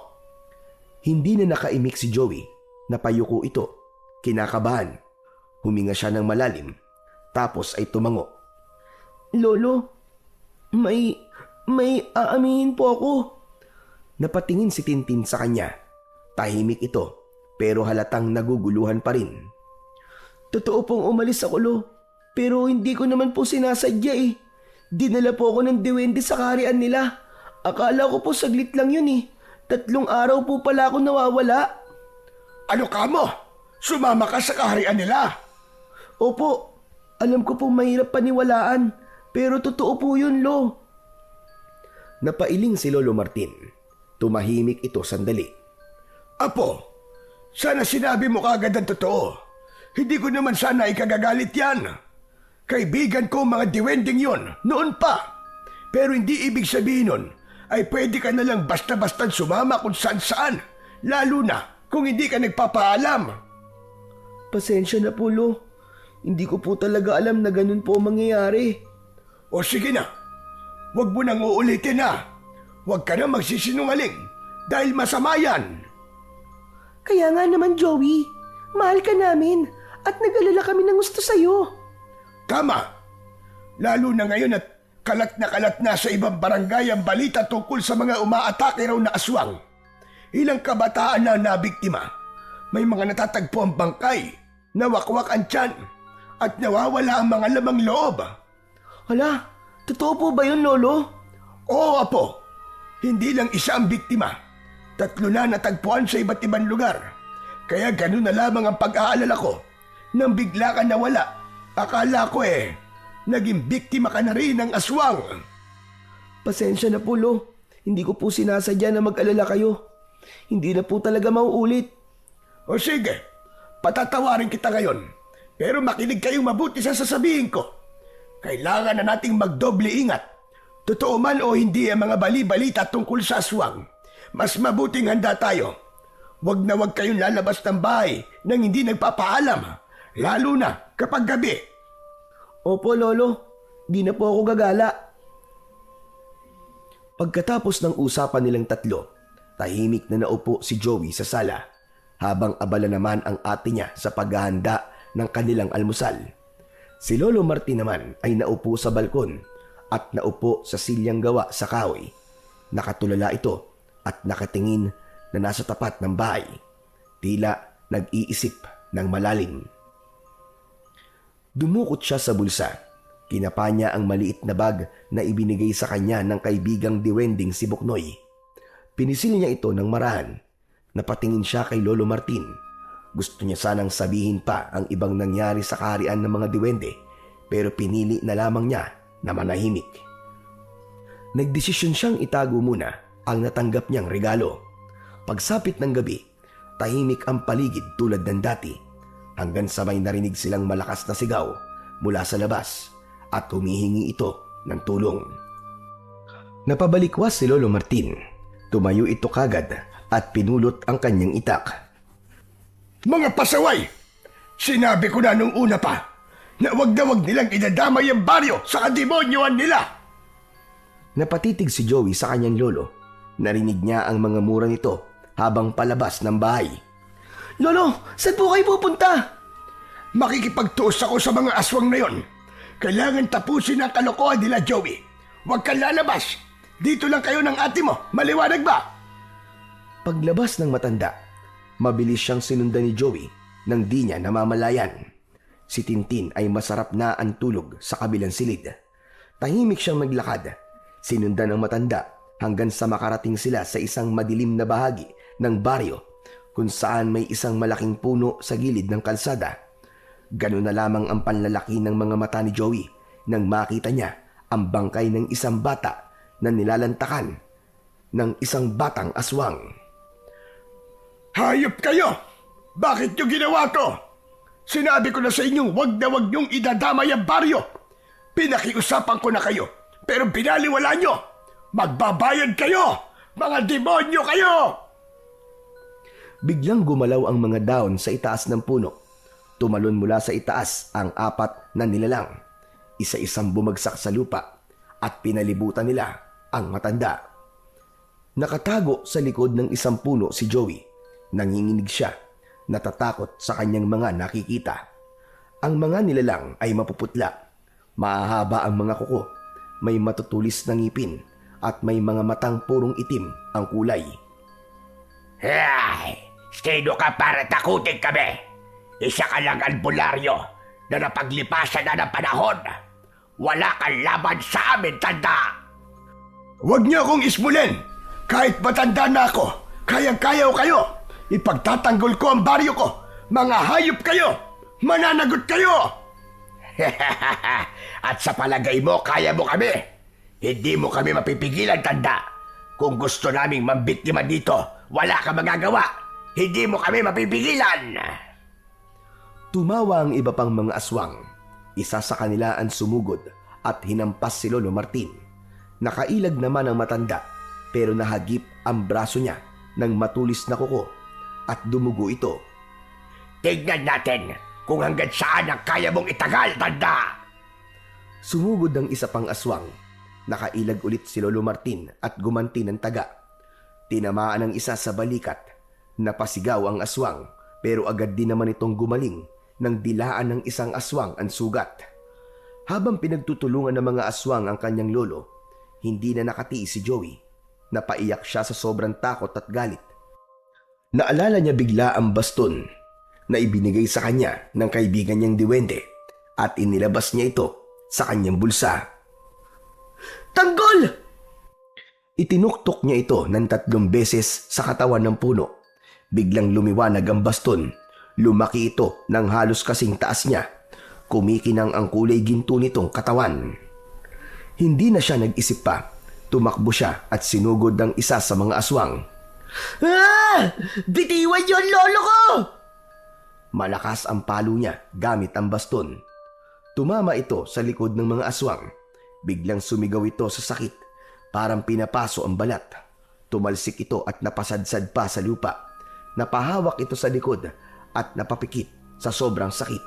Hindi na nakaimik si Joey. Napayuko ito. Kinakabahan. Huminga siya ng malalim. Tapos ay tumango. Lolo, may aaminin po ako. Napatingin si Tintin sa kanya. Tahimik ito, pero halatang naguguluhan pa rin. Totoo pong umalis ako, Lo. Pero hindi ko naman po sinasadya eh. Dinala po ako ng diwende sa kaharian nila. Akala ko po saglit lang yun eh. 3 araw po pala ako nawawala. Ano ka mo? Sumama ka sa kaharian nila. Opo, alam ko po mahirap paniwalaan. Pero totoo po yun, Lo. Napailing si Lolo Martin. Tumahimik ito sandali. Apo, sana sinabi mo kagad ang totoo. Hindi ko naman sana ikagagalit yan. Kaibigan ko mga diwending yon noon pa. Pero hindi ibig sabihin nun ay pwede ka na lang basta-bastan sumama kung saan-saan. Lalo na kung hindi ka nagpapaalam. Pasensya na po, Lo. Hindi ko po talaga alam na ganun po mangyayari. O sige na, huwag mo nang uulitin na. Huwag ka na magsisinungaling dahil masama yan. Kaya nga naman, Joey. Mahal ka namin at nag-alala kami ng gusto sa'yo. Tama. Lalo na ngayon at kalat na sa ibang barangay ang balita tungkol sa mga umaatake raw na aswang. Ilang kabataan na nabiktima. May mga natatagpo ang bangkay, nawakwak ang tiyan, at nawawala ang mga lamang loob. Hala, totoo po ba yun, Lolo? Oo, Apo. Hindi lang isa ang biktima. 3 na natagpuan sa iba't ibang lugar. Kaya ganun na lamang ang pag-aalala ko. Nang bigla ka nawala, akala ko naging biktima ka na rin ng aswang. Pasensya na po, Lo. Hindi ko po sinasadya na mag-alala kayo. Hindi na po talaga mauulit. O sige, patatawarin kita ngayon. Pero makinig kayong mabuti sa sasabihin ko. Kailangan na nating magdoble ingat. Totoo man o hindi ang mga bali-balita tungkol sa aswang, mas mabuting handa tayo. Huwag na huwag kayong lalabas ng bahay nang hindi nagpapaalam, lalo na kapag gabi. Opo, Lolo. Di na po ako gagala. Pagkatapos ng usapan nilang 3, tahimik na naupo si Joey sa sala, habang abala naman ang ate niya sa paghahanda ng kanilang almusal. Si Lolo Martin naman ay naupo sa balkon at naupo sa silyang gawa sa kahoy. Nakatulala ito at nakatingin na nasa tapat ng bahay. Tila nag-iisip ng malalim. Dumukot siya sa bulsa. Kinapa niya ang maliit na bag na ibinigay sa kanya ng kaibigang diwending si Buknoy. Pinisil niya ito ng marahan. Napatingin siya kay Lolo Martin. Gusto niya sanang sabihin pa ang ibang nangyari sa kaharian ng mga diwende, pero pinili na lamang niya na manahimik. Nagdesisyon siyang itago muna ang natanggap niyang regalo. Pagsapit ng gabi, tahimik ang paligid tulad ng dati, hanggang sabay narinig silang malakas na sigaw mula sa labas at humihingi ito ng tulong. Napabalikwas si Lolo Martin. Tumayo ito kagad at pinulot ang kanyang itak. Mga pasaway! Sinabi ko na nung una pa na wag nilang idadamay ang baryo sa kademonyoan nila! Napatitig si Joey sa kanyang lolo. Narinig niya ang mga mura nito habang palabas ng bahay. Lolo, saan po kayo pupunta? Makikipagtuos ako sa mga aswang na yon. Kailangan tapusin ang kalokohan nila, Joey. Huwag kang lalabas. Dito lang kayo ng ate mo. Maliwanag ba? Paglabas ng matanda, mabilis siyang sinundan ni Joey nang di niya namamalayan. Si Tintin ay masarap na ang tulog sa kabilang silid. Tahimik siyang naglakad. Sinundan ng matanda hanggang sa makarating sila sa isang madilim na bahagi ng baryo kung saan may isang malaking puno sa gilid ng kalsada. Ganun na lamang ang panlalaki ng mga mata ni Joey nang makita niya ang bangkay ng isang bata na nilalantakan ng isang batang aswang. Hayop kayo! Bakit nyo ginawa to? Sinabi ko na sa inyong wag nyong idadamay ang baryo. Pinakiusapan ko na kayo, pero binaliwala nyo. Magbabayad kayo! Mga demonyo kayo! Biglang gumalaw ang mga daon sa itaas ng puno. Tumalon mula sa itaas ang 4 na nilalang. Isa-isang bumagsak sa lupa at pinalibutan nila ang matanda. Nakatago sa likod ng isang puno si Joey. Nanginginig siya, natatakot sa kanyang mga nakikita. Ang mga nilalang ay mapuputla. Mahahaba ang mga kuko, may matutulis na ngipin at may mga matang purong itim ang kulay. Ay, sino ka para takutin kami? Isa ka lang albularyo na napaglipasan na ng panahon. Wala kang laban sa amin, tanda! Huwag niyo akong ismulin! Kahit matanda na ako, kayang-kaya ko kayo! Ipagtatanggol ko ang baryo ko! Mga hayop kayo! Mananagot kayo! At sa palagay mo, kaya mo kami! Hindi mo kami mapipigilan, tanda! Kung gusto naming mambiktima dito, wala kang magagawa! Hindi mo kami mapipigilan! Tumawa ang iba pang mga aswang. Isa sa kanila ang sumugod at hinampas si Lolo Martin. Nakailag naman ang matanda pero nahagip ang braso niya ng matulis na kuko at dumugo ito. Tignan natin kung hanggang saan ang kaya mong itagal, tanda! Sumugod ang isa pang aswang. Nakailag ulit si Lolo Martin at gumanti ng taga. Tinamaan ang isa sa balikat. Napasigaw ang aswang pero agad din naman itong gumaling nang dilaan ng isang aswang ang sugat. Habang pinagtutulungan ng mga aswang ang kanyang lolo, hindi na nakatiis si Joey. Napaiyak siya sa sobrang takot at galit. Naalala niya bigla ang baston na ibinigay sa kanya ng kaibigan niyang diwende at inilabas niya ito sa kanyang bulsa. Tanggol! Itinuktok niya ito ng 3 beses sa katawan ng puno. Biglang lumiwanag ang baston. Lumaki ito ng halos kasing taas niya. Kumikinang ang kulay ginto nitong katawan. Hindi na siya nag-isip pa. Tumakbo siya at sinugod ng isa sa mga aswang. Ah! Bitiwan yon lolo ko! Malakas ang palo niya gamit ang baston. Tumama ito sa likod ng mga aswang. Biglang sumigaw ito sa sakit. Parang pinapaso ang balat. Tumalsik ito at napasadsad pa sa lupa. Napahawak ito sa likod at napapikit sa sobrang sakit.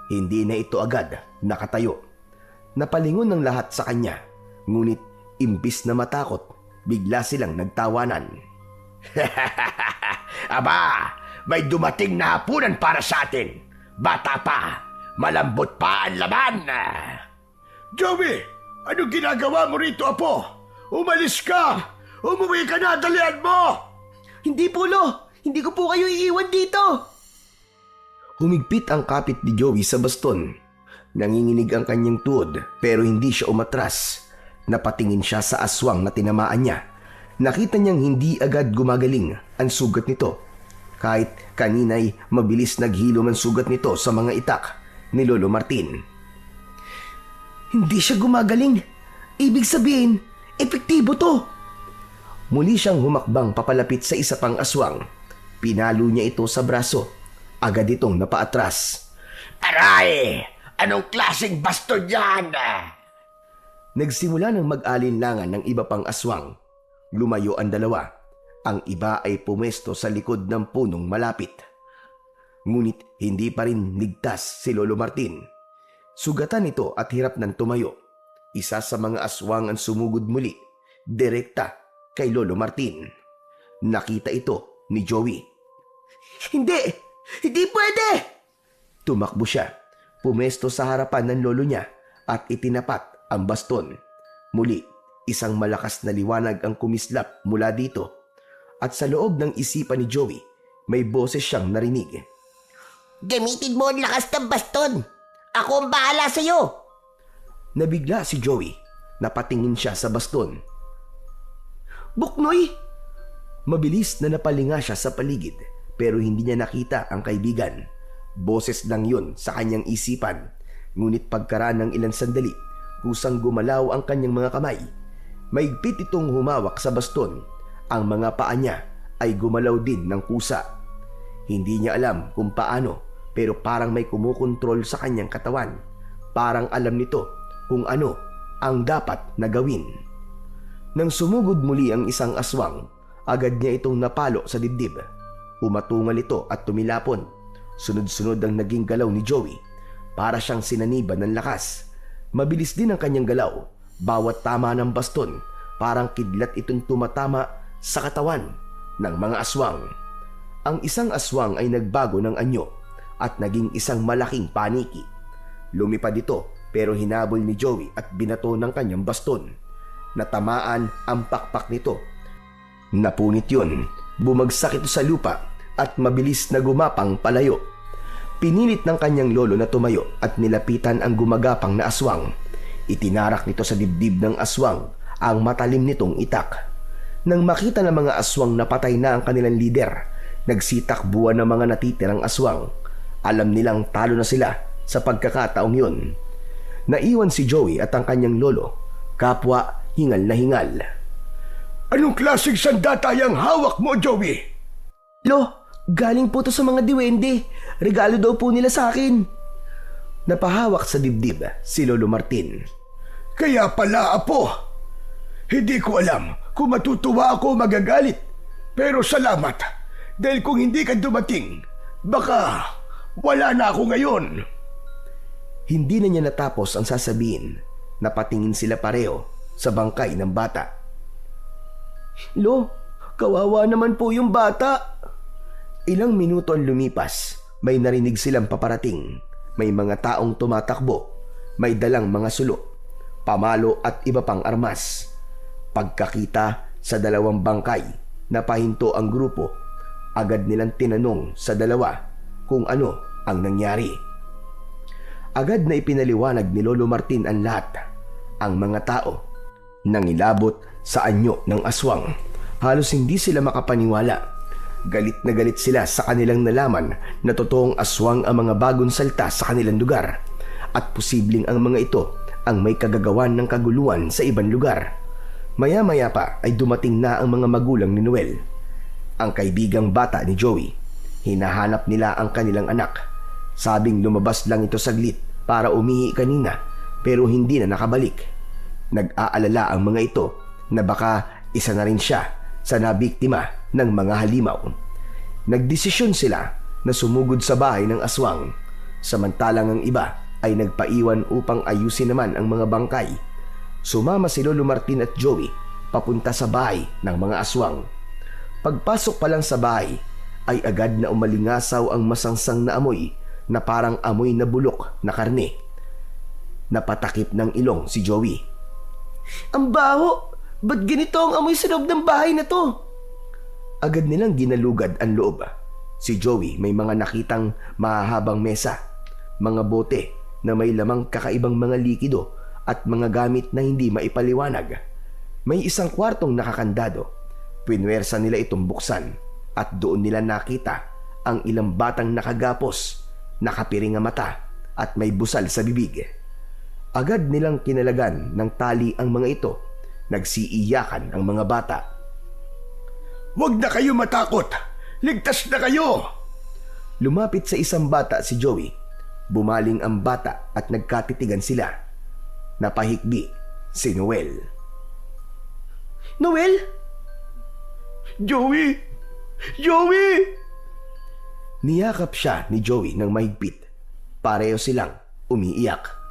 Hindi na ito agad nakatayo. Napalingon ng lahat sa kanya. Ngunit imbis na matakot, bigla silang nagtawanan. Aba, may dumating na hapunan para sa atin. Bata pa, malambot pa ang laman. Joey, anong ginagawa mo rito, apo? Umalis ka! Umuwi ka na, dalian mo! Hindi po, Lo! Hindi ko po kayo iiwan dito! Humigpit ang kapit ni Joey sa baston. Nanginginig ang kanyang tuhod pero hindi siya umatras. Napatingin siya sa aswang na tinamaan niya. Nakita niyang hindi agad gumagaling ang sugat nito. Kahit kanina'y mabilis naghilom ang sugat nito sa mga itak ni Lolo Martin. Hindi siya gumagaling. Ibig sabihin, epektibo to. Muli siyang humakbang papalapit sa isa pang aswang. Pinalo niya ito sa braso. Agad itong napaatras. Aray! Anong klaseng baston yan? Nagsimula ng mag-alinlangan ng iba pang aswang. Lumayo ang dalawa. Ang iba ay pumesto sa likod ng punong malapit. Ngunit hindi pa rin ligtas si Lolo Martin. Sugatan ito at hirap ng tumayo. Isa sa mga aswang ang sumugod muli, direkta kay Lolo Martin. Nakita ito ni Joey. Hindi! Hindi pwede! Tumakbo siya. Pumesto sa harapan ng lolo niya at itinapat ang baston. Muli, isang malakas na liwanag ang kumislap mula dito. At sa loob ng isipan ni Joey, may boses siyang narinig. Gamitin mo ang lakas ng baston. Ako ang bahala sa'yo. Nabigla si Joey. Napatingin siya sa baston. Buknoy! Mabilis na napalinga siya sa paligid pero hindi niya nakita ang kaibigan. Boses lang yun sa kanyang isipan. Ngunit pagkaraan ng ilang sandali, kusang gumalaw ang kanyang mga kamay. Maigpit itong humawak sa baston. Ang mga paa niya ay gumalaw din ng kusa. Hindi niya alam kung paano pero parang may kumukontrol sa kanyang katawan. Parang alam nito kung ano ang dapat na gawin. Nang sumugod muli ang isang aswang, agad niya itong napalo sa dibdib. Umatungal ito at tumilapon. Sunod-sunod ang naging galaw ni Joey. Para siyang sinaniban ng lakas. Mabilis din ang kanyang galaw. Bawat tama ng baston, parang kidlat itong tumatama sa katawan ng mga aswang. Ang isang aswang ay nagbago ng anyo at naging isang malaking paniki. Lumipad ito pero hinabol ni Joey at binato ng kanyang baston. Natamaan ang pakpak nito. Napunit yun. Bumagsak ito sa lupa at mabilis na gumapang palayo. Pinilit ng kanyang lolo na tumayo at nilapitan ang gumagapang na aswang. Itinarak nito sa dibdib ng aswang ang matalim nitong itak. Nang makita ng mga aswang na patay na ang kanilang lider, nagsitakbuhan ng mga natitirang aswang. Alam nilang talo na sila sa pagkakataong yun. Naiwan si Joey at ang kanyang lolo, kapwa hingal na hingal. Anong klaseng sandata yung hawak mo, Joey? Lo, galing po to sa mga diwende. Regalo daw po nila sa akin. Napahawak sa dibdib si Lolo Martin. Kaya pala, Apo. Hindi ko alam kung matutuwa ako o magagalit. Pero salamat. Dahil kung hindi ka dumating, baka wala na ako ngayon. Hindi na niya natapos ang sasabihin. Napatingin sila pareho sa bangkay ng bata. Lo, kawawa naman po yung bata. Ilang minuto ang lumipas, may narinig silang paparating. May mga taong tumatakbo, may dalang mga sulo, pamalo at iba pang armas. Pagkakita sa dalawang bangkay, napahinto ang grupo. Agad nilang tinanong sa dalawa kung ano ang nangyari. Agad na ipinaliwanag ni Lolo Martin ang lahat. Ang mga tao nangilabot sa anyo ng aswang. Halos hindi sila makapaniwala. Galit na galit sila sa kanilang nalaman na totoong aswang ang mga bagong salta sa kanilang lugar at posibleng ang mga ito ang may kagagawan ng kaguluhan sa ibang lugar. Maya-maya pa ay dumating na ang mga magulang ni Noel. Ang kaibigang bata ni Joey. Hinahanap nila ang kanilang anak. Sabing lumabas lang ito saglit para umihi kanina pero hindi na nakabalik. Nag-aalala ang mga ito na baka isa na rin siya sa nabiktima ng mga halimaw. Nagdesisyon sila na sumugod sa bahay ng aswang, samantalang ang iba ay nagpaiwan upang ayusin naman ang mga bangkay. Sumama si Lolo Martin at Joey papunta sa bahay ng mga aswang. Pagpasok pa lang sa bahay ay agad na umalingasaw ang masangsang na amoy na parang amoy na bulok na karne. Napatakip ng ilong si Joey. Ang baho! Ba't ganito ang amoy sa loob ng bahay na to? Agad nilang ginalugad ang loob. Si Joey may mga nakitang mahahabang mesa, mga bote na may lamang kakaibang mga likido at mga gamit na hindi maipaliwanag. May isang kwartong nakakandado. Pinwersa nila itong buksan at doon nila nakita ang ilang batang nakagapos, nakapiring ang mata at may busal sa bibig. Agad nilang kinalagan ng tali ang mga ito. Nagsiiyakan ang mga bata. Huwag na kayo matakot! Ligtas na kayo! Lumapit sa isang bata si Joey. Bumaling ang bata at nagkatitigan sila. Napahikbi si Noel. Noel? Joey! Joey! Niyakap siya ni Joey ng mahigpit. Pareho silang umiiyak.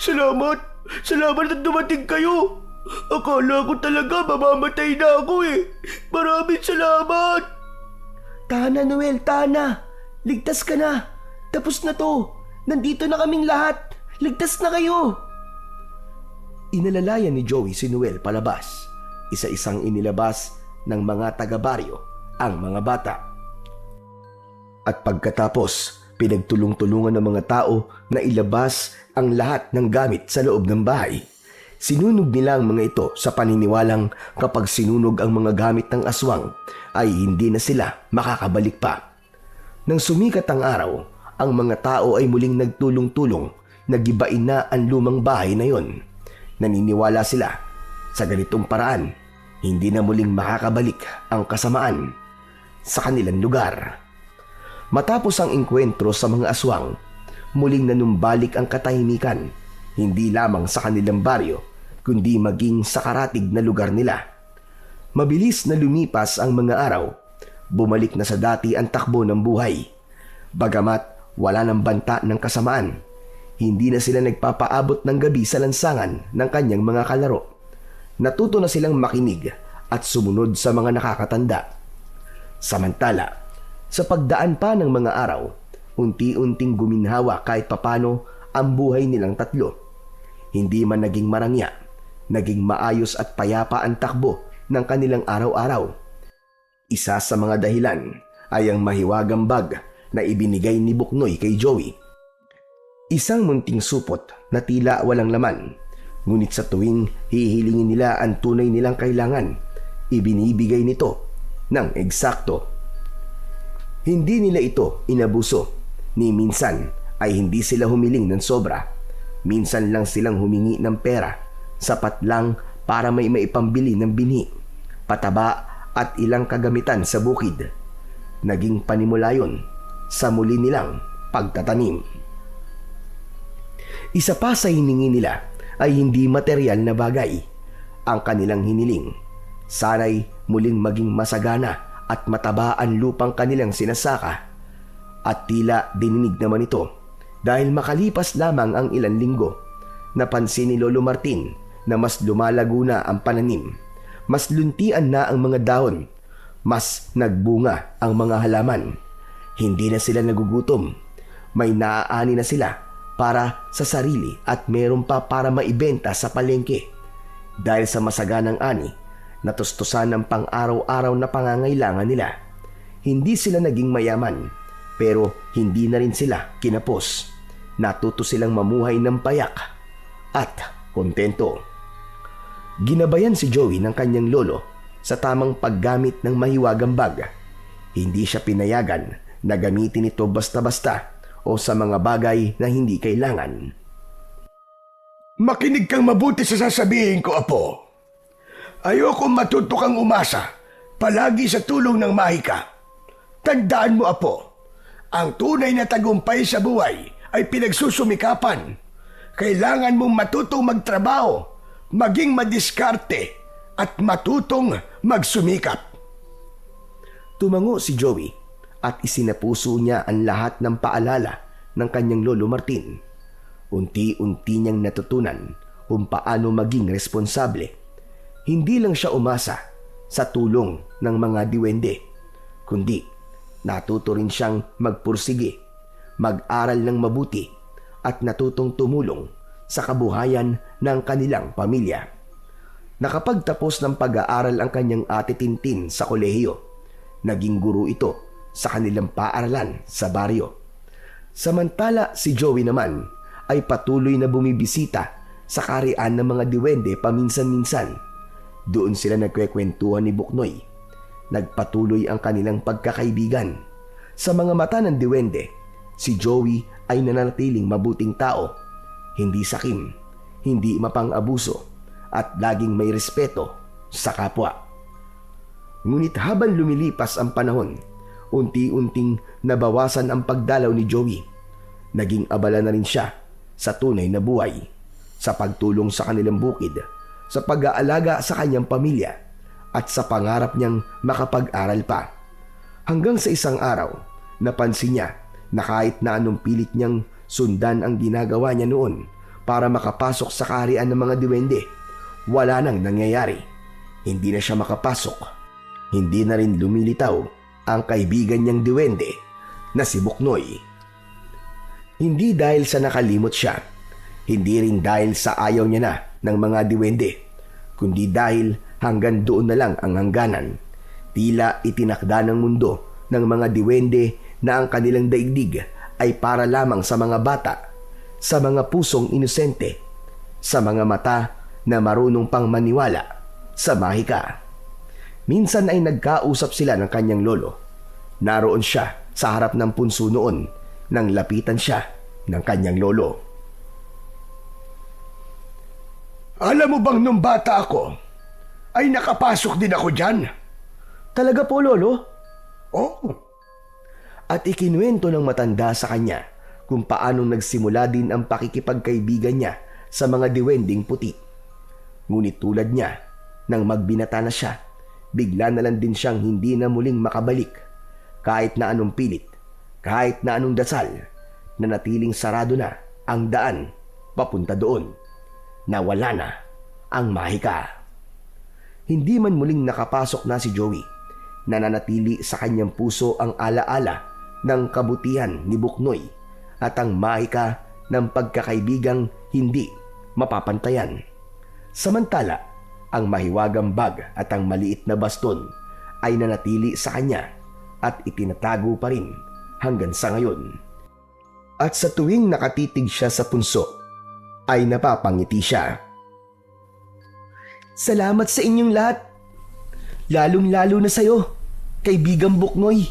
Salamat! Salamat at dumating kayo! Akala ko talaga mamamatay na ako eh. Maraming salamat! Tana, Noel, tana. Ligtas ka na. Tapos na to. Nandito na kaming lahat. Ligtas na kayo. Inalalayan ni Joey si Noel palabas. Isa-isang inilabas ng mga taga-baryo ang mga bata. At pagkatapos, pinagtulong-tulungan ng mga tao na ilabas ang lahat ng gamit sa loob ng bahay. Sinunog nila ang mga ito sa paniniwalang kapag sinunog ang mga gamit ng aswang ay hindi na sila makakabalik pa. Nang sumikat ang araw, ang mga tao ay muling nagtulong-tulong, nagibain na ang lumang bahay na yon. Naniniwala sila sa ganitong paraan, hindi na muling makakabalik ang kasamaan sa kanilang lugar. Matapos ang engkwentro sa mga aswang, muling nanumbalik ang katahimikan, hindi lamang sa kanilang baryo, kundi maging sa karatig na lugar nila. Mabilis na lumipas ang mga araw, bumalik na sa dati ang takbo ng buhay. Bagamat wala ng banta ng kasamaan, hindi na sila nagpapaabot ng gabi sa lansangan ng kanyang mga kalaro. Natuto na silang makinig at sumunod sa mga nakakatanda. Samantala, sa pagdaan pa ng mga araw, unti-unting guminhawa kahit papano ang buhay nilang tatlo. Hindi man naging marangya, naging maayos at payapa ang takbo ng kanilang araw-araw. Isa sa mga dahilan ay ang mahiwagang bag na ibinigay ni Buknoy kay Joey. Isang munting supot na tila walang laman, ngunit sa tuwing hihilingin nila ang tunay nilang kailangan, ibinibigay nito ng eksakto. Hindi nila ito inabuso, ni minsan ay hindi sila humiling ng sobra. Minsan lang silang humingi ng pera, sapat lang para may maipambili ng binhi, pataba at ilang kagamitan sa bukid. Naging panimula yun sa muli nilang pagtatanim. Isa pa sa hiningi nila ay hindi material na bagay. Ang kanilang hiniling, sana'y muling maging masagana at mataba ang lupang kanilang sinasaka. At tila dininig naman ito dahil makalipas lamang ang ilang linggo, napansin ni Lolo Martin na mas lumalago na ang pananim, mas luntian na ang mga dahon, mas nagbunga ang mga halaman. Hindi na sila nagugutom, may naaani na sila para sa sarili at meron pa para maibenta sa palengke. Dahil sa masaganang ani, natustusan ng pang-araw-araw na pangangailangan nila. Hindi sila naging mayaman, pero hindi na rin sila kinapos. Natuto silang mamuhay ng payak at kontento. Ginabayan si Joey ng kanyang lolo sa tamang paggamit ng mahiwagang bag. Hindi siya pinayagan na gamitin ito basta-basta o sa mga bagay na hindi kailangan. Makinig kang mabuti sa sasabihin ko, Apo. Ayoko matuto kang umasa palagi sa tulong ng mahika. Tandaan mo, Apo, ang tunay na tagumpay sa buhay ay pinagsusumikapan. Kailangan mong matutong magtrabaho, maging madiskarte, at matutong magsumikap. Tumango si Joey at isinapuso niya ang lahat ng paalala ng kanyang Lolo Martin. Unti-unti niyang natutunan kung paano maging responsable. Hindi lang siya umasa sa tulong ng mga diwende, kundi natuto rin siyang magpursige, mag-aral ng mabuti at natutong tumulong sa kabuhayan ng kanilang pamilya. Nakapagtapos ng pag-aaral ang kanyang ate Tintin sa kolehiyo. Naging guro ito sa kanilang paaralan sa baryo. Samantala si Joey naman ay patuloy na bumibisita sa karian ng mga diwende paminsan-minsan. Doon sila nagkwekwentuhan ni Buknoy. Nagpatuloy ang kanilang pagkakaibigan. Sa mga mata ng diwende, si Joey ay nananatiling mabuting tao. Hindi sakim, hindi mapang-abuso, at laging may respeto sa kapwa. Ngunit habang lumilipas ang panahon, unti-unting nabawasan ang pagdalaw ni Joey. Naging abala na rin siya sa tunay na buhay, sa pagtulong sa kanilang bukid, sa pag-aalaga sa kanyang pamilya, at sa pangarap niyang makapag-aral pa. Hanggang sa isang araw, napansin niya na kahit na anong pilit niyang sundan ang ginagawa niya noon para makapasok sa kaharian ng mga diwende, wala nang nangyayari. Hindi na siya makapasok. Hindi na rin lumilitaw ang kaibigan niyang diwende na si Buknoy. Hindi dahil sa nakalimot siya, hindi rin dahil sa ayaw niya na ng mga diwende, kundi dahil hanggang doon na lang ang hangganan. Tila itinakda ng mundo ng mga diwende na ang kanilang daigdig ay para lamang sa mga bata, sa mga pusong inosente, sa mga mata na marunong pang maniwala sa mahika. Minsan ay nagkausap sila ng kanyang lolo. Naroon siya sa harap ng punso noon nang lapitan siya ng kanyang lolo. Alam mo bang nung bata ako, ay nakapasok din ako dyan? Talaga po, lolo? Oo. At ikinuwento ng matanda sa kanya kung paanong nagsimula din ang pakikipagkaibigan niya sa mga diwending puti. Ngunit tulad niya, nang magbinata na siya, bigla na lang din siyang hindi na muling makabalik. Kahit na anong pilit, kahit na anong dasal, nanatiling sarado na ang daan papunta doon. Nawala na ang Mahika. Hindi man muling nakapasok na si Joey, nananatili sa kanyang puso ang alaala ng kabutihan ni Buknoy at ang Mahika ng pagkakaibigang hindi mapapantayan. Samantala, ang mahiwagang bag at ang maliit na baston ay nanatili sa kanya at itinatago pa rin hanggang sa ngayon. At sa tuwing nakatitig siya sa punso, ay napapangiti siya. Salamat sa inyong lahat. Lalong-lalo na sa'yo, kaibigang Buknoy.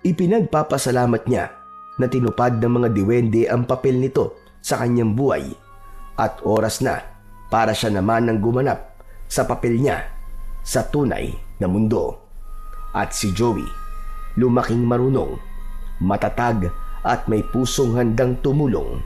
Ipinagpapasalamat niya na tinupad ng mga diwende ang papel nito sa kanyang buhay at oras na para siya naman ang gumanap sa papel niya sa tunay na mundo. At si Joey, lumaking marunong, matatag at may pusong handang tumulong